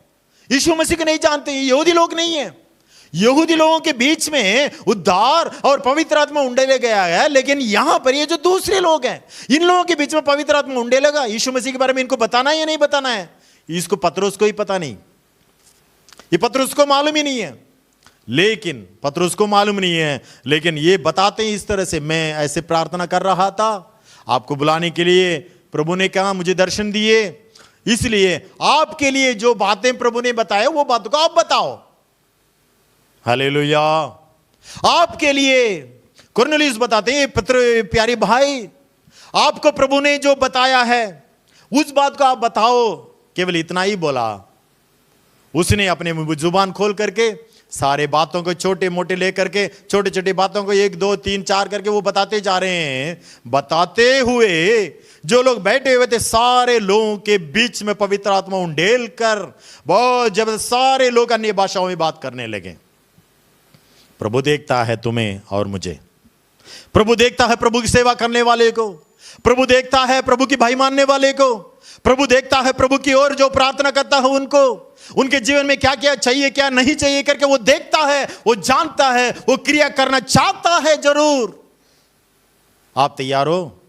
यीशु मसीह को नहीं जानते, यहूदी लोग नहीं है। यहूदी लोगों के बीच में उद्धार और पवित्र आत्मा उंडेले गया है, लेकिन यहां पर ये जो दूसरे लोग हैं, इन लोगों के बीच में पवित्र आत्मा उंडेलेगा। यीशु मसीह के बारे में इनको बताना है या नहीं बताना है, इसको पत्रोस को ही पता नहीं, ये पत्रोस को मालूम ही नहीं है। लेकिन पत्रोस को मालूम नहीं है, लेकिन ये बताते हैं इस तरह से, मैं ऐसे प्रार्थना कर रहा था, आपको बुलाने के लिए प्रभु ने कहा, मुझे दर्शन दिए, इसलिए आपके लिए जो बातें प्रभु ने बताया वो बातों को आप बताओ। हालेलुया। आपके लिए कुरनेलियुस बताते हैं, प्यारे भाई, आपको प्रभु ने जो बताया है उस बात को आप बताओ। केवल इतना ही बोला। उसने अपने जुबान खोल करके सारे बातों को छोटे मोटे लेकर के, छोटे छोटे बातों को 1 2 3 4 करके वो बताते जा रहे हैं। बताते हुए जो लोग बैठे हुए थे सारे लोगों के बीच में पवित्र आत्मा उंडेल कर बहुत जब सारे लोग अन्य भाषाओं में बात करने लगे। प्रभु देखता है तुम्हें और मुझे, प्रभु देखता है प्रभु की सेवा करने वाले को, प्रभु देखता है प्रभु की भाई मानने वाले को, प्रभु देखता है प्रभु की ओर जो प्रार्थना करता है उनको, उनके जीवन में क्या क्या चाहिए क्या नहीं चाहिए करके वो देखता है, वो जानता है, वो क्रिया करना चाहता है जरूर। आप तैयार हो?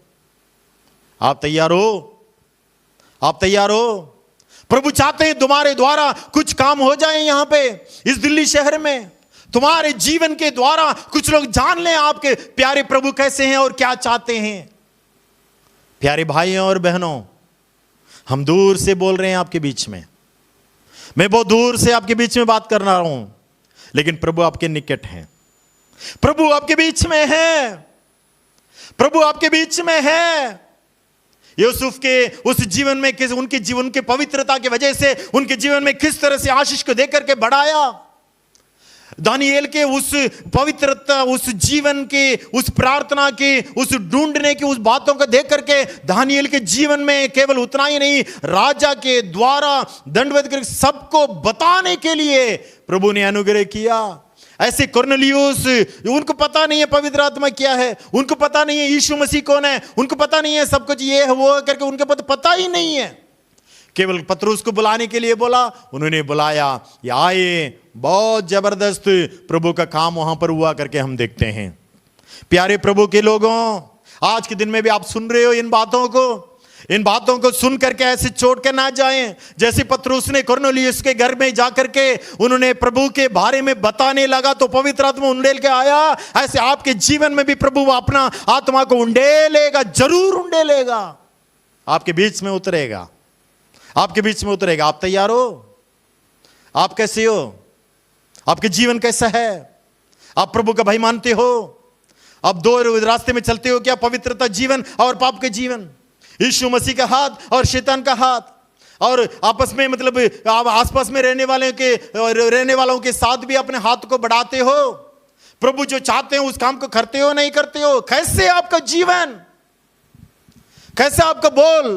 आप तैयार हो? आप तैयार हो? प्रभु चाहते हैं तुम्हारे द्वारा कुछ काम हो जाए यहां पे इस दिल्ली शहर में, तुम्हारे जीवन के द्वारा कुछ लोग जान लें आपके प्यारे प्रभु कैसे हैं और क्या चाहते हैं। प्यारे भाइयों और बहनों, हम दूर से बोल रहे हैं आपके बीच में, मैं बहुत दूर से आपके बीच में बात कर रहा हूं, लेकिन प्रभु आपके निकट हैं, प्रभु आपके बीच में है, प्रभु आपके बीच में है। यूसुफ के उस जीवन में किस उनके जीवन के पवित्रता की वजह से उनके जीवन में किस तरह से आशीष को देकर के बढ़ाया। दानिएल के उस पवित्रता, उस जीवन के, उस प्रार्थना के, उस ढूंढने की उस बातों को देख करके दानिएल के जीवन में केवल उतना ही नहीं, राजा के द्वारा दंडवत करके सबको बताने के लिए प्रभु ने अनुग्रह किया। ऐसे कुरनेलियुस, उनको पता नहीं है पवित्र आत्मा क्या है, उनको पता नहीं है यीशु मसीह कौन है, उनको पता नहीं है सब कुछ ये है वो है करके, उनको पता ही नहीं है। केवल पत्रुस को बुलाने के लिए बोला, उन्होंने बुलाया, ये आए, बहुत जबरदस्त प्रभु का काम वहां पर हुआ करके हम देखते हैं। प्यारे प्रभु के लोगों, आज के दिन में भी आप सुन रहे हो इन बातों को, इन बातों को सुन करके ऐसे छोड़ के ना जाएं। जैसे पतरस ने कुरनेलियुस के घर में जाकर के उन्होंने प्रभु के बारे में बताने लगा तो पवित्र आत्मा उंडेल के आया, ऐसे आपके जीवन में भी प्रभु अपना आत्मा को उंडेलेगा, जरूर उंडेलेगा, आपके बीच में उतरेगा, आपके बीच में उतरेगा। आप तैयार हो? आप कैसे हो? आपके जीवन कैसा है? आप प्रभु का भय मानते हो? आप दो रास्ते में चलते हो क्या? पवित्रता जीवन और पाप के जीवन, यीशु मसीह का हाथ और शैतान का हाथ, और आपस में मतलब आप आसपास में रहने वालों के साथ भी अपने हाथ को बढ़ाते हो? प्रभु जो चाहते हैं उस काम को करते हो, नहीं करते हो? कैसे आपका जीवन, कैसे आपका बोल,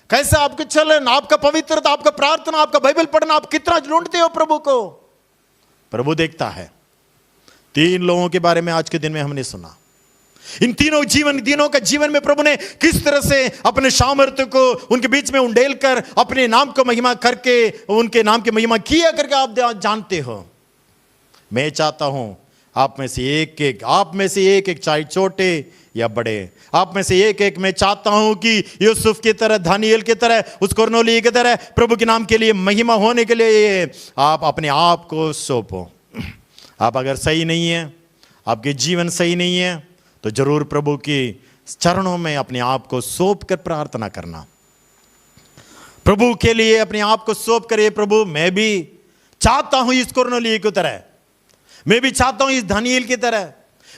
कैसे आपके चलन, आपका पवित्रता, आपका प्रार्थना, आपका बाइबल पढ़ना, आप कितना ढूंढते हो प्रभु को? प्रभु देखता है। 3 लोगों के बारे में आज के दिन में हमने सुना। इन तीनों का जीवन में प्रभु ने किस तरह से अपने सामर्थ्य को उनके बीच में उंडेल कर अपने नाम को महिमा करके, उनके नाम की महिमा किया करके आप जानते हो। मैं चाहता हूं आप में से एक चाहे छोटे या बड़े, आप में से एक मैं चाहता हूं कि यूसुफ की तरह, दानियेल की तरह, उस कुरनेलियुस की तरह प्रभु के नाम के लिए महिमा होने के लिए आप अपने आप को सौंपो। आप अगर सही नहीं है, आपके जीवन सही नहीं है, तो जरूर प्रभु के चरणों में अपने आप को सौंप कर प्रार्थना करना। प्रभु के लिए अपने आप को सौंप कर, प्रभु मैं भी चाहता हूं इस कुरनेलियुस की तरह, मैं भी चाहता हूं इस दानियेल की तरह,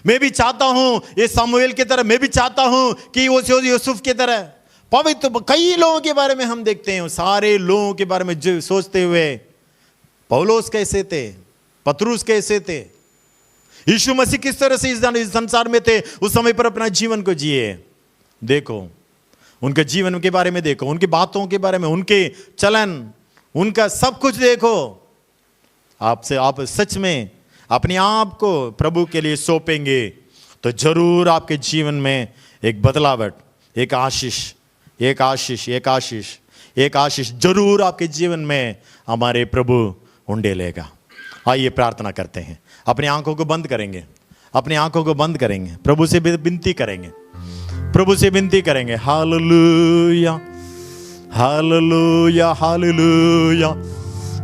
मैं भी चाहता हूं ये सामुएल की तरह, मैं भी चाहता हूं कि वो यूसुफ की तरह। पवित्र कई लोगों के बारे में हम देखते हैं, सारे लोगों के बारे में जो सोचते हुए पौलुस कैसे थे, पतरस कैसे थे, यीशु मसीह किस तरह से इस संसार में थे, उस समय पर अपना जीवन को जिए। देखो उनके जीवन के बारे में, देखो उनकी बातों के बारे में, उनके चलन, उनका सब कुछ देखो। आप सच में अपने आप को प्रभु के लिए सौंपेंगे तो जरूर आपके जीवन में एक बदलावट, एक आशीष जरूर आपके जीवन में हमारे प्रभु उंडेलेगा। आइए प्रार्थना करते हैं। अपनी आंखों को बंद करेंगे, अपनी आंखों को बंद करेंगे, प्रभु से विनती करेंगे, प्रभु से विनती करेंगे। हालेलुया हालेलुया हालेलुया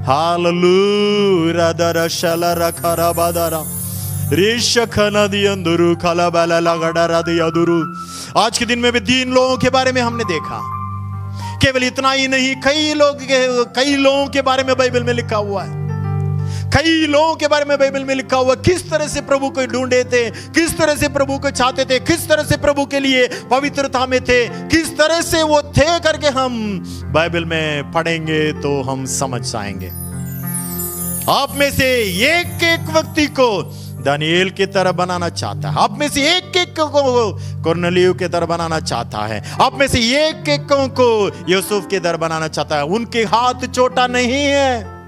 हालेलुया दरशला खराबादारा रिशखना दियंदुरु खलाबाला लगडरा दियदुरु। आज के दिन में भी 3 लोगों के बारे में हमने देखा। केवल इतना ही नहीं, कई लोगों के बारे में बाइबल में लिखा हुआ है, कई लोगों के बारे में बाइबल में लिखा हुआ, किस तरह से प्रभु को ढूंढे थे, किस तरह से प्रभु को चाहते थे, किस तरह से प्रभु के लिए पवित्रता में थे, किस तरह से वो थे करके हम बाइबल में पढ़ेंगे तो हम समझ जाएंगे। आप में से एक व्यक्ति को दानियेल की तरह बनाना चाहता है, आप में से एक को कुरनेलियुस की तरह बनाना चाहता है, आप में से एक को यूसुफ की तरह बनाना चाहता है। उनके हाथ छोटा नहीं है,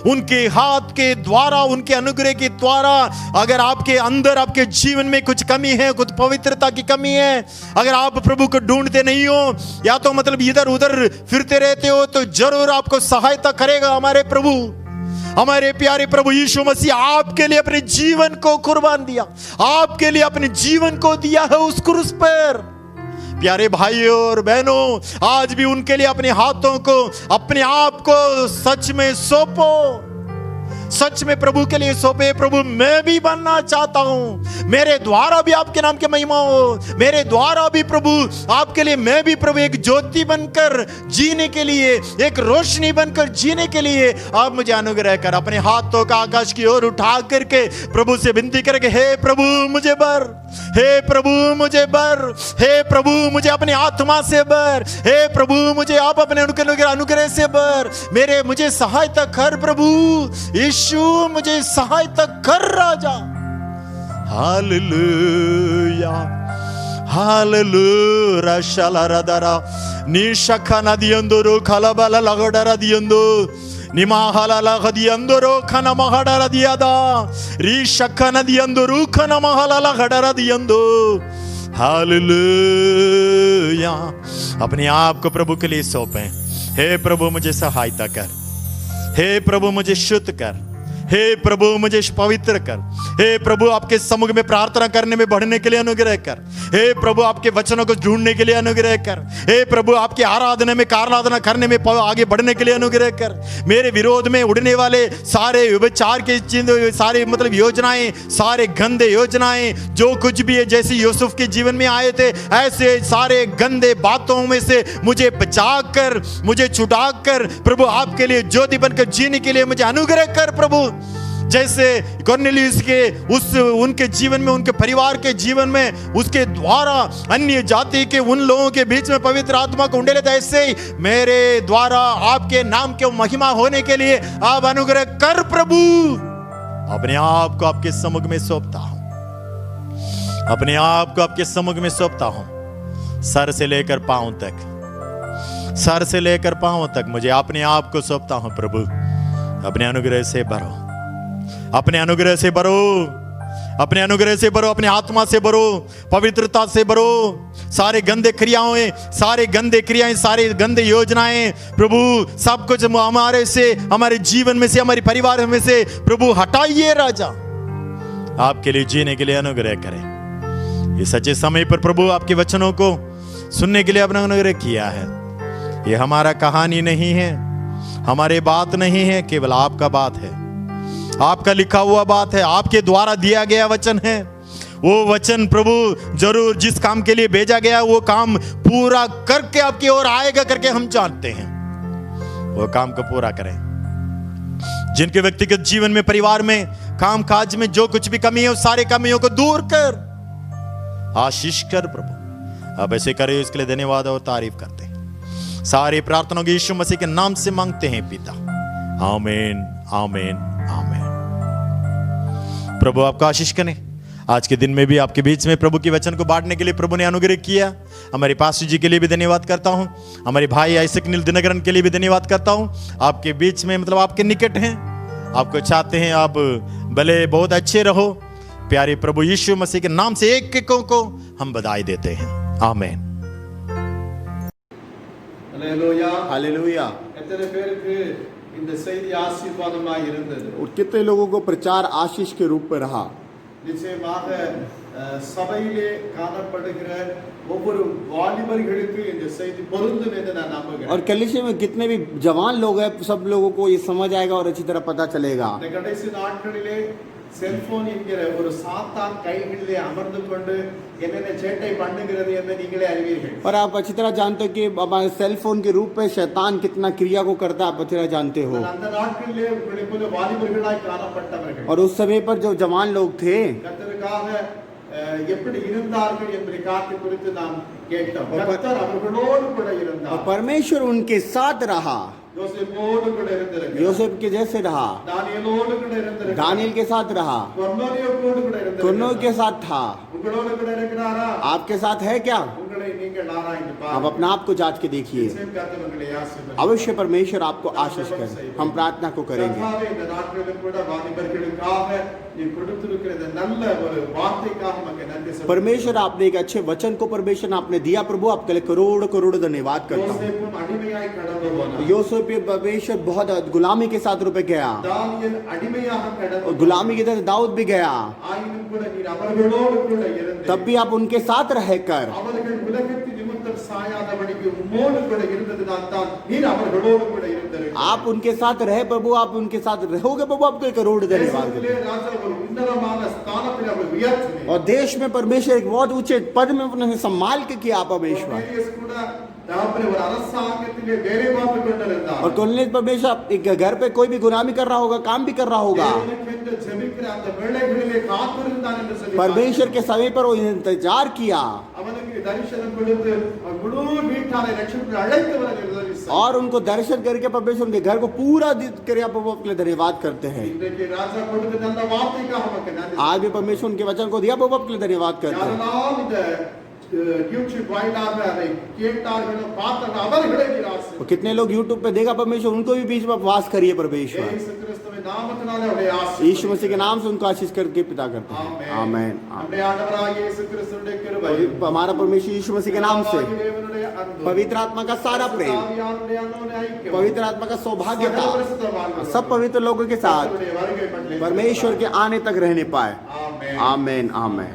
उनके हाथ के द्वारा, उनके अनुग्रह के द्वारा अगर आपके अंदर, आपके जीवन में कुछ कमी है, कुछ पवित्रता की कमी है, अगर आप प्रभु को ढूंढते नहीं हो या तो मतलब इधर उधर फिरते रहते हो, तो जरूर आपको सहायता करेगा हमारे प्रभु, हमारे प्यारे प्रभु यीशु मसीह। आपके लिए अपने जीवन को कुर्बान दिया, आपके लिए अपने जीवन को दिया है उस क्रूस पर। प्यारे भाइयों और बहनों, आज भी उनके लिए अपने हाथों को, अपने आप को सच में सौंपो, सच में प्रभु के लिए सौंपे। प्रभु मैं भी बनना चाहता हूं, मेरे द्वारा भी आपके नाम की महिमा हो, मेरे द्वारा भी प्रभु आपके लिए मैं भी प्रभु एक ज्योति बनकर जीने के लिए, एक रोशनी बनकर जीने के लिए आप मुझे अनुग्रह कर। अपने हाथों का आकाश की ओर उठा करके प्रभु से विनती करके, हे प्रभु मुझे भर, हे प्रभु मुझे भर, हे प्रभु मुझे अपने आत्मा से भर, हे प्रभु मुझे आप अपने अनुग्रह से भर, मुझे सहायता कर प्रभु यीशु, मुझे सहायता कर राजा। हालेलुया हालेलुया शलरदरा निशखना दियंदुरु खलबला लगडरा दियंदु निमाहाला लगदियंदुरु खना महडरा दियादा रिशखना दियंदुरु खना महाला लगडरा दियंदु। हालेलुया। अपने आप को प्रभु के लिए सौंपें। हे प्रभु मुझे सहायता कर, हे प्रभु मुझे शुद्ध कर, हे प्रभु मुझे पवित्र कर। हे प्रभु आपके सम्मुख में प्रार्थना करने में बढ़ने के लिए अनुग्रह कर। हे प्रभु आपके वचनों को ढूंढने के लिए अनुग्रह कर। हे प्रभु आपकी आराधना में आराधना करने में आगे बढ़ने के लिए अनुग्रह कर। मेरे विरोध में उड़ने वाले सारे विचार के चिन्ह, सारे मतलब योजनाएं, सारे गंदे योजनाएं जो कुछ भी है, जैसे यूसुफ के जीवन में आए थे, ऐसे सारे गंदे बातों में से मुझे बचा कर, मुझे छुड़ा कर प्रभु आपके लिए ज्योति बनकर जीने के लिए मुझे अनुग्रह कर प्रभु। जैसे कॉर्नेलियस के उनके जीवन में, उनके परिवार के जीवन में, उसके द्वारा अन्य जाति के उन लोगों के बीच में पवित्र आत्मा को उंडेले, ऐसे ही मेरे द्वारा आपके नाम के महिमा होने के लिए आप अनुग्रह कर प्रभु। अपने आप को आपके सम्मुख में सौंपता हूं, अपने आप को आपके सम्मुख में सौंपता हूं। सर से लेकर पांव तक, सर से लेकर पांव तक मुझे अपने आप को सौंपता हूं प्रभु। अपने अनुग्रह से भरो, अपने अनुग्रह से भरो, अपने अनुग्रह से भरो, अपने आत्मा से भरो, पवित्रता से भरो। सारे गंदे क्रियाएं, सारे गंदे क्रियाएं, सारे गंदे योजनाएं प्रभु सब कुछ हमारे से, हमारे जीवन में से, हमारे परिवार में से प्रभु हटाइए राजा। आपके लिए जीने के लिए अनुग्रह करें। इस सच्चे समय पर प्रभु आपके वचनों को सुनने के लिए आपने अनुग्रह किया है। ये हमारा कहानी नहीं है, हमारे बात नहीं है, केवल आपका बात है, आपका लिखा हुआ बात है, आपके द्वारा दिया गया वचन है। वो वचन प्रभु जरूर जिस काम के लिए भेजा गया वो काम पूरा करके आपकी ओर आएगा करके हम जानते हैं। वो काम को पूरा करें। जिनके व्यक्तिगत जीवन में, परिवार में, काम काज में जो कुछ भी कमी है, उस सारे कमियों को दूर कर, आशीष कर प्रभु। अब ऐसे करे, इसके लिए धन्यवाद और तारीफ करते हैं। सारी प्रार्थना को यीशु मसीह के नाम से मांगते हैं पिता, आमीन, आमीन, आमीन। प्रभु आपका आशीष करें। आज के दिन में भी आपके बीच में प्रभु के वचन को बांटने के लिए प्रभु ने अनुग्रह किया। हमारे पास्टर जी के लिए भी धन्यवाद करता हूं, हमारे भाई आइसक नील दिनकरन के लिए भी धन्यवाद करता हूं। आपके बीच में मतलब आपके निकट हैं, आपको चाहते हैं आप भले बहुत अच्छे रहो। प्यारे प्रभु यीशु मसीह के नाम से एक एक को हम बधाई देते हैं, आमीन। அல்லேலூயா, हालेलुया। எத்தனை பேருக்கு இந்த செய்தி ஆசீர்வாதமாய் இருந்தது? और कितने लोगों को प्रचार आशीष के रूप में रहा? நிச்சயமாக சபையிலே காணப்படுகிற ஒவ்வொரு வாலிபர்களுக்கு இந்த செய்தி பொருந்தும் என்று நான் நம்புகிறேன்। और कलीसिया में कितने भी जवान लोग हैं, सब लोगों को ये समझ आएगा और अच्छी तरह पता चलेगा। இந்த கடைசி நாட்களிலே செல்போன் என்கிற ஒரு சாத்தான் கைகளிலே அமர்ந்து கொண்டு என்னென்ன சேட்டை பண்ணுகிறது என்று நீங்களே அறிவீர்கள்। और आप अच्छी तरह जानते हो कि हमारे सेल फोन के रूप में शैतान कितना क्रिया को करता है, आप अच्छी तरह जानते हो। அந்த நாட்களிலே உங்களைப் போல வாலிபர்களாய் காணப்பட்டவர்கள், और उस समय पर जो जवान लोग थे, கர்த்தருக்காக எப்படி இருந்தார்கள் என்பதை காட்டு குறித்து நாம் கேட்டோம்। கர்த்தர் அவர்களோடு கூட और இருந்தார்। परमेश्वर उनके साथ रहा। யோசேப்போடு கூட இருந்தார், யோசேप के जैसे रहा, தானியேலோடு கூட இருந்தார், दानियल के साथ रहा, கொர்நேலியோவோடு கூட இருந்தார்। कुरनो के साथ था। உங்களோடு கூட இருக்கிறாரா? आपके साथ है क्या? உங்களை நீங்கள் ஆராய்ந்து आप பாருங்கள்। अपना आप को जांच के देखिए। நிச்சயம் கர்த்தர் உங்களை ஆசீர்வதிப்பார்। अवश्य परमेश्वर आपको आशीष करे। हम प्रार्थना को करेंगे। கர்த்தாவே, இந்த நாட்களிலும் கூட வாலிபர்களுக்காக நீ கொடுத்திருக்கிற இந்த நல்ல ஒரு வார்த்தைக்காக உமக்கு நன்றி சொல்லுகிறேன்। परमेश्वर आपने एक अच्छे वचन को परमेश्वर आपने दिया प्रभु, आपके लिए करोड़ करोड़ धन्यवाद करता हूँ। யோசேப்பும் அடிமையாய் கடந்து போனார்। यूसुफ परमेश्वर बहुत गुलामी के साथ रुपए गया, தானியேல் அடிமையாக கடந்து और गुलामी की तरह दाऊद भी गया, ஆயினும் கூட நீர் அவர்களோடு கூட இருந்து तब भी आप उनके साथ रहकर அவர்கள் உலகத்தின் நிமித்தம் சாயாதபடிக்கு உம்மோடு கூட இருந்ததினால் தான் நீர் அவர்களோடு கூட இருந்தீர்கள்। आप उनके साथ रहे प्रभु, आप उनके साथ रहोगे प्रभु, आपको एक करोड़ धन्यवाद தேசத்திலே देते हैं। ராஜா ஒரு உன்னதமான ஸ்தானத்தில் அவர் உயர்த்தினார்। और देश में परमेश्वर एक बहुत ऊंचे पद में अपने संभाल के किया परमेश्वर। கொர்நேலியஸ் கூட தகப்பனே ஒரு அரசாங்கத்திலே வேலை பார்த்து கொண்டிருந்தார்। और कॉलेज परमेश्वर एक घर पे कोई भी गुलामी कर रहा होगा, काम भी कर रहा होगा, தேவனுக்கென்று ஜெபிக்கிற அந்த வேளைகளிலே காத்திருந்தான் என்று சொல்லி परमेश्वर के समय पर वो इंतजार किया அவனுக்கு தரிசனம் கொடுத்து அவன் முழு வீட்டாரை ரட்சிப்புக்கு அழைத்து வர உதவி செய்தார்। और उनको दर्शन करके परमेश्वर उनके घर को पूरा क्रिया प्रभु आपके लिए धन्यवाद करते हैं। இன்றைக்கு ராஜா கொடுத்த நல்ல வார்த்தைக்காக உமக்கு நன்றி। आज भी परमेश्वर उनके वचन को दिया प्रभु आपके लिए धन्यवाद करते हैं। யாரெல்லாம் இந்த யூடியூब வாயிலாக அதை கேட்டார்களோ பார்த்தார்களோ அவர்களை நீர் ஆசீர்வதியும்। और कितने लोग यूट्यूब पे देखा परमेश्वर, उनको भी बीच में वास करिए परमेश्वर। இயேசு கிறிஸ்துவின் நாமத்தினாலே அவருடைய ஆசீர்வதிக்கிறோம். यीशु मसीह के नाम से उनको आशीष करके पिता करते हैं ஆமென். आमेन நம்முடைய ஆண்டவராகிய இயேசு கிறிஸ்துவினுடைய கிருபையும் हमारा परमेश्वर यीशु मसीह के नाम से பிதாவாகிய தேவனுடைய அன்பும் पवित्र आत्मा का सारा प्रेम ஆவியானவருடைய அன்யோன்ய ஐக்கியமும் पवित्र आत्मा का सौभाग्यता சகல பரிசுத்தவான்களும் सब पवित्र लोगों के साथ கர்த்தருடைய வருகை பற்றி परमेश्वर के आने तक रहने पाए ஆமென். आमेन आमेन